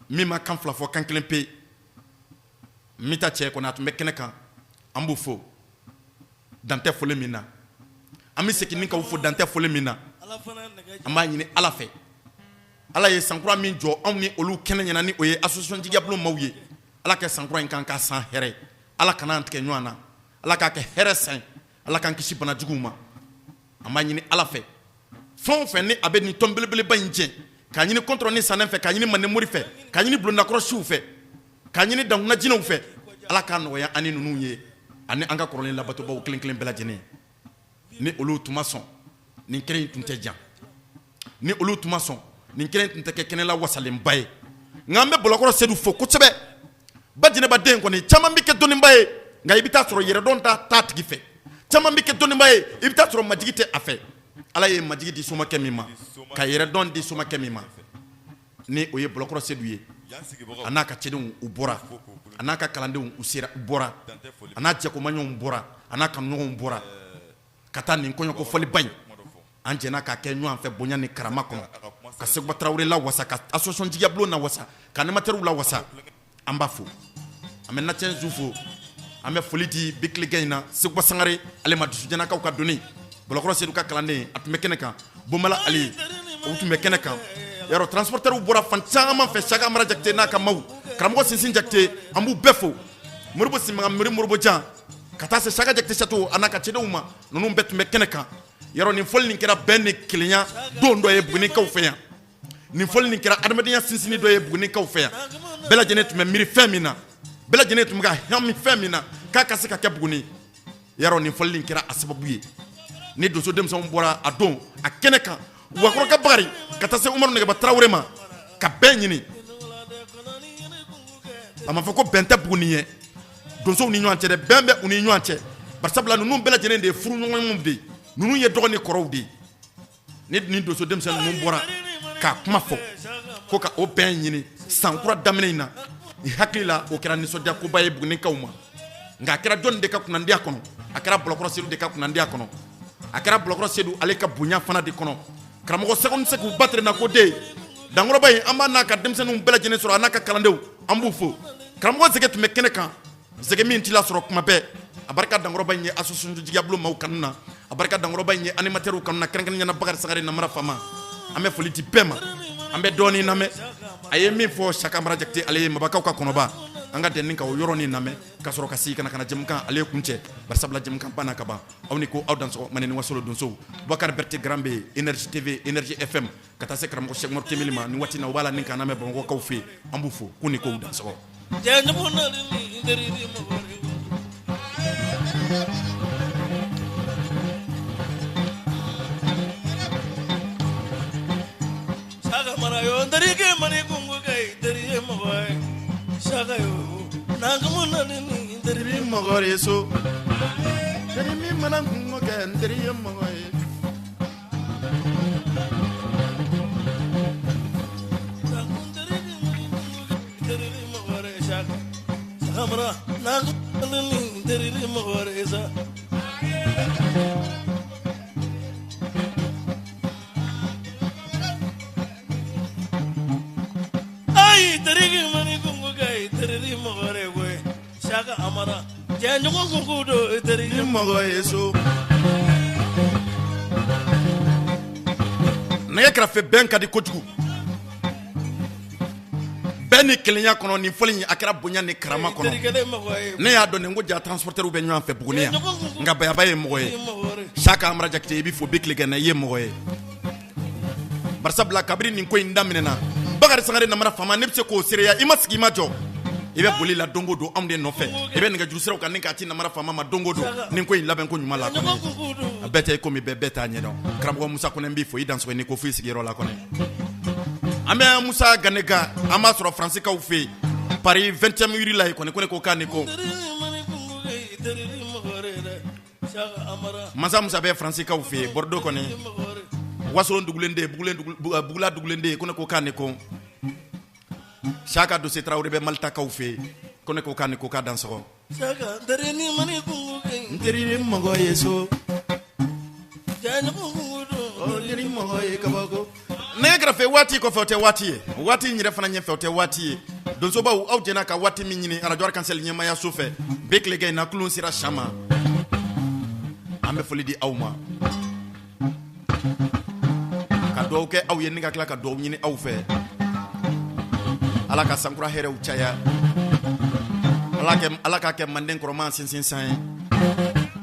min ma kan fila fɔ kan kelen pe n bɛ taa cɛ kɔnɔ a tun bɛ kɛnɛ kan an b'u fo dan tɛ foli min na an bɛ segin ni k'aw fo dan tɛ foli min na an b'a ɲini Ala fɛ Ala ye sankura min jɔ anw ni olu kɛnɛ ɲɛna ni o ye association jigiyabolo maaw ye Ala kɛ sankura in kan ka san hɛrɛ Ala kana an tigɛ ɲɔgɔn na Ala k'a kɛ hɛrɛ san Ala k'an kisi bana juguw ma an b'a ɲini Ala fɛ fɛn o fɛn ni a bɛ nin tɔn belebeleba in tiɲɛ k'a ɲini kɔntɔrɔ ni sanɛ fɛ k'a ɲini mande mori fɛ k'a ɲini bulonnakɔrɔsiw fɛ k'a ɲini dankuna jinɛw fɛ Ala k'a nɔgɔya ani ninnu ye ani an ka kɔrɔlen labatobaw kelen kelen bɛɛ lajɛlen ni olu tun ma sɔn nin kɛnɛ in tun tɛ jan ni olu tun ma sɔn nin kɛnɛ in tun tɛ kɛ kɛnɛ la wasalenba ye nka an bɛ Bɔlɔkɔrɔ Seydou fo kosɛbɛ ba Jɛnɛba den kɔni caman bɛ kɛ dɔnniba ye nka i bɛ taa sɔrɔ yɛrɛdɔn t'a tigi fɛ caman bɛ kɛ dɔnniba ye i bɛ taa sɔrɔ majigi tɛ a fɛ Ala ye majigi di somakɛ min ma ka yɛrɛdɔn di somakɛ min ma ni o ye Bɔlɔkɔrɔ Seydou ye a n'a ka cɛdenw u bɔra a n'a ka kalandenw u sera u bɔra a n'a jɛkomaɲɔgɔnw bɔra a n'a kanuɲɔgɔnw bɔra ka taa nin kɔɲɔko fɔliba in an jɛna k'a kɛ ɲɔgɔn fɛ bonya ni karama kɔnɔ ka Seguba Tarawele la wasa ka association jigiyabolo na wasa ka animateurs la wasa an b'a fo an bɛ nacɛn zu fo an bɛ foli di bi tilegɛ in na Seguba Sangare ale ma dusujɛnakaw ka donni Bɔlɔkɔrɔ Seydou ka kalanden a tun bɛ kɛnɛ kan Bonbala Ali o tun bɛ kɛnɛ kan yarɔ transporteurs bɔra fan caman fɛ Saka Amara Jakite n'a ka maaw karamɔgɔ Sinsin Jakite an b'u bɛɛ fo Moribo Simaga Mori Moribo Jan ka taa se Saka Jakite Chateau a n'a ka cɛdenw ma ninnu bɛɛ tun bɛ kɛnɛ kan yarɔ nin fɔli nin kɛra bɛn ni kelenya don dɔ ye Bugunikaw fɛ yan nin fɔli nin kɛra adamadenya sinsinni dɔ ye Bugunikaw fɛ yan bɛɛ lajɛlen tun bɛ miiri fɛn min na bɛɛ lajɛlen tun bɛ ka hami fɛn min na k'a ka se ka kɛ Buguni yarɔ nin fɔli nin kɛra a sababu ye ni donso denmisɛnw bɔra a don a kɛnɛ kan Wakɔrɔ ka Bakari ka taa se Umaru Nɛgɛba Tarawele ma ka bɛn ɲini a ma fɔ ko bɛn tɛ Buguni ye donsow ni ɲɔgɔn cɛ dɛ bɛn bɛ u ni ɲɔgɔn cɛ barisabula ninnu bɛɛ lajɛlen de ye furuɲɔgɔnw de ye ninnu ye dɔgɔ ni kɔrɔw de ye ni nin donso denmisɛn ninnu bɔra k'a kuma fɔ ko ka o bɛn ɲini san kura daminɛ in na i hakili la o kɛra nisɔndiya koba ye Bugunikaw ma nka a kɛra jɔnni de ka kunnandiya kɔnɔ a kɛra Bɔlɔkɔrɔ Seydou de ka kunnandiya kɔnɔ a kɛra Bɔlɔkɔrɔ Seydou ale ka bonya fana de kɔnɔ karamɔgɔ Sɛgɛni Segu Batere na ko den dangɔrɔba in an b'a n'a ka denmisɛnninw bɛɛ lajɛlen sɔrɔ a n'a ka kalandenw an b'u fo karamɔgɔ Zɛgɛ tun bɛ kɛnɛ kan Zɛgɛ min t'i la sɔrɔ kuma bɛɛ a barika dangɔrɔba in ye association jigiyabolo maaw kanu na a barika dangɔrɔba in ye animateurs kanu na kɛrɛnkɛrɛnnenya Bakari Sangare Namara Fama an bɛ foli di bɛɛ ma an bɛ dɔɔnin lamɛn a ye min fɔ Saka Amara Jakite ale ye Mabakaw ka kɔnɔba an ka dɛnni ka o yɔrɔ nin lamɛn ka sɔrɔ ka sigi kana jɛmukan ale kuncɛ bari sabula jɛmukan banna ka ban aw ni ko aw dansɔgɔ mani ni wasolo donsow Boubacar Berté Grand bɛ Énergie TV Énergie FM ka taa se karamɔgɔ Cheikh Mor Temeli ma ni waati na u b'a la ni kan lamɛn Bamakɔkaw fɛ an b'u fo k'u ni ko u dansɔgɔ Mara yo ndari ke mani kungu kai ndari mogoy shaka yo nangamu nani ndari mogoy so ndari mi mana kungu kai ndari mogoy ndari mogoy shaka mara nangamu nani ndari mogoy sa Terigi mani kungu kai terigi mogore we shaka amara janjo kungu do terigi mogoye so nege kɛrɛfɛ bɛn ka di kojugu bɛn ni kelenya kɔnɔ ni fɔli a kɛra bonya ni karama kɔnɔ ne y'a dɔn nin ko ja transporteurs bɛ ɲɔgɔn fɛ Buguni yan nka Bayaba ye mɔgɔ ye Shaka Amara Jakite i bɛ fo bi tile kɛ na i ye mɔgɔ ye bari sabula kabiri nin ko in daminɛna Bakari Sangare namara fama ne bɛ se k'o sereya i ma sigi i ma jɔ i bɛ boli la don o don anw de nɔfɛ i bɛ nɛgɛjuru siraw kan ni k'a ci namara fama ma don o don ni ko in labɛn ko ɲuman la kɔni a bɛɛ tɛ komi bɛɛ t'a ɲɛdɔn karamɔgɔ Musa Kɔnɛ n b'i fo i dansɔgɔ ni ko fo i sigiyɔrɔ la kɔni an bɛ Musa Ganega an b'a sɔrɔ Faransikɛw fɛ yen Paris 20e uri la yen kɔni ko ne ko k'a ni ko Mansa Musa bɛ Faransikɛw fɛ yen Bordeaux kɔni Wasolon dugulen de Bugula dugulen de ko ne ko k'a ni ko Shaka Dose Traoré bɛ Maltakaw fɛ yen ko ne ko k'a ni ko k'a dansɔgɔ Shaka ndari ni mani kungu kai nteri ni mɔgɔ ye so janjo kungu do nderi mɔgɔ ye kabako ne kɛrɛfɛ waati kɔfɛ o tɛ waati ye waati in yɛrɛ fana ɲɛfɛ o tɛ waati ye donsobaw aw jɛna ka waati min ɲini Radio Arc-en-Ciel ɲɛmaya so fɛ bɛ tile kɛ in na kulun sera Chama an bɛ foli di aw ma ka dugawu kɛ aw ye ni ka tila ka dugawu ɲini aw fɛ Ala ka sankura hɛrɛw caya Ala k'a kɛ Manden kɔrɔma sinsin san ye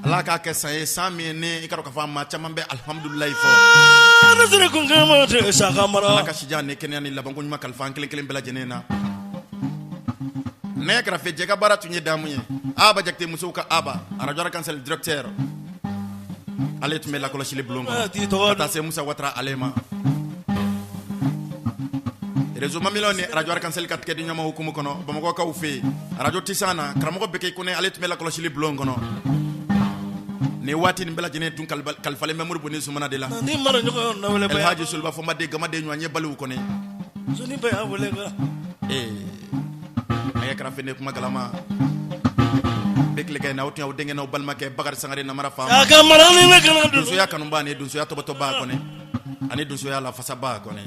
Ala k'a kɛ san ye san min ni i ka dɔn k'a fɔ maa caman bɛ alhamdulilayi fɔ Ala ka sijan ni kɛnɛya ni labanko ɲuman kalifa an kelen kelen bɛɛ lajɛlen na ne kɛrɛfɛ jɛka baara tun ye damu ye Aba Jakite musow ka Aba Radio Arc-en-Ciel directeur ale tun bɛ lakɔlɔsili bulon kɔnɔ ka taa se Musa Watara ale ma réseau Mamilo ni Radio Arc-en-Ciel ka tigɛ di ɲɔgɔn hukumu kɔnɔ Bamakɔkaw fɛ yen radio Tisana karamɔgɔ Beke Kone ale tun bɛ lakɔlɔsili bulon kɔnɔ nin waati nin bɛɛ lajɛlen tun kalifalen bɛ Moribo ni Zumana de la El Hadji Soliba Fɔnbaden Gamaden ɲɔgɔn ye baliw kɔni a ye kɛrɛfɛ ne kuma galama bɛ tile kɛ na aw tun y'aw denkɛ n'aw balimakɛ Bakari Sangare namara faama donsoya kanuba ani donsoya tɔbɔtɔba kɔni ani donsoya lafasaba kɔni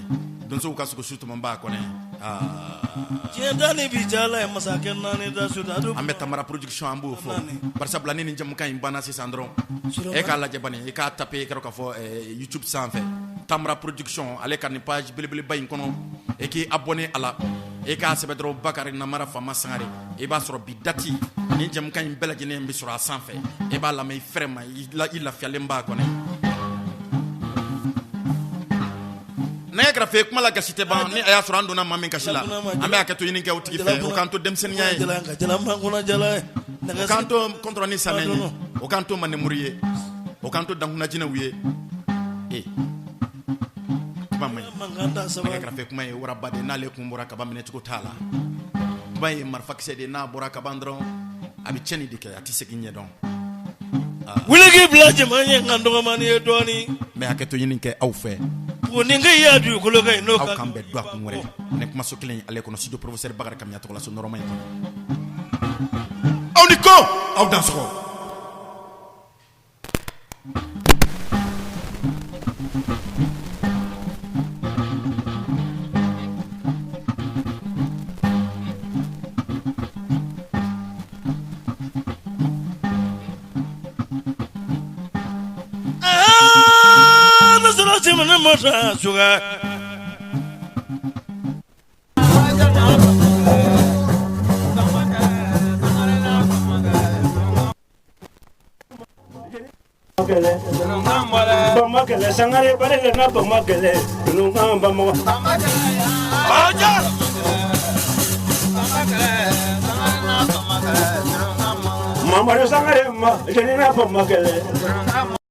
donsow ka sugu sutumaba kɔni Tiendani bijala ya masakɛ naani da sudadu an bɛ Tamara production an b'o fɔ bari sabula ni nin jamukan in banna sisan dɔrɔn e k'a lajɛ bani i k'a taper k'a fɔ YouTube sanfɛ Tamara production ale ka nin page belebeleba in kɔnɔ e k'i abonné a la e k'a sɛbɛn dɔrɔn Bakari namara faama Sangare i b'a sɔrɔ bi dati ni jamukan in bɛɛ lajɛlen bɛ sɔrɔ a sanfɛ e b'a lamɛn i frère ma i lafiyalen b'a kɔnɔ ne kɛrɛfɛ kuma la gasi tɛ ban ni a y'a sɔrɔ an donna maa min kasi la an bɛ hakɛto ɲini kɛ o tigi fɛ o k'an to denmisɛnninya ye o k'an to kɔntɔrɔni sanɛ ye o k'an to mannemuru ye o k'an to dankunajinɛw ye kuma man ɲi ne kɛrɛfɛ kuma ye waraba de n'ale kun bɔra kaba minɛcogo t'a la kuma ye marifakisɛ de n'a bɔra kaban dɔrɔn a bɛ tiɲɛni de kɛ a tɛ segin ɲɛ dɔn wuli k'i bila jama ye nka dɔgɔmani ye dɔɔni n bɛ hakɛto ɲini kɛ aw fɛ nin ka y'a dugukolo kan n'o aw kan bɛɛ dɔn a kun wɛrɛ ne kumaso kelen ale kɔnɔ studio professeur Bakari Kamiya tɔgɔ la so nɔrɔma in kɔnɔ aw ni ko aw dansɔgɔ Mana masa suka kɛlɛ bama kɛlɛ sangare bare na bama kɛlɛ nu kan bama Aja. mamare sangare ma jeni na bama kɛlɛ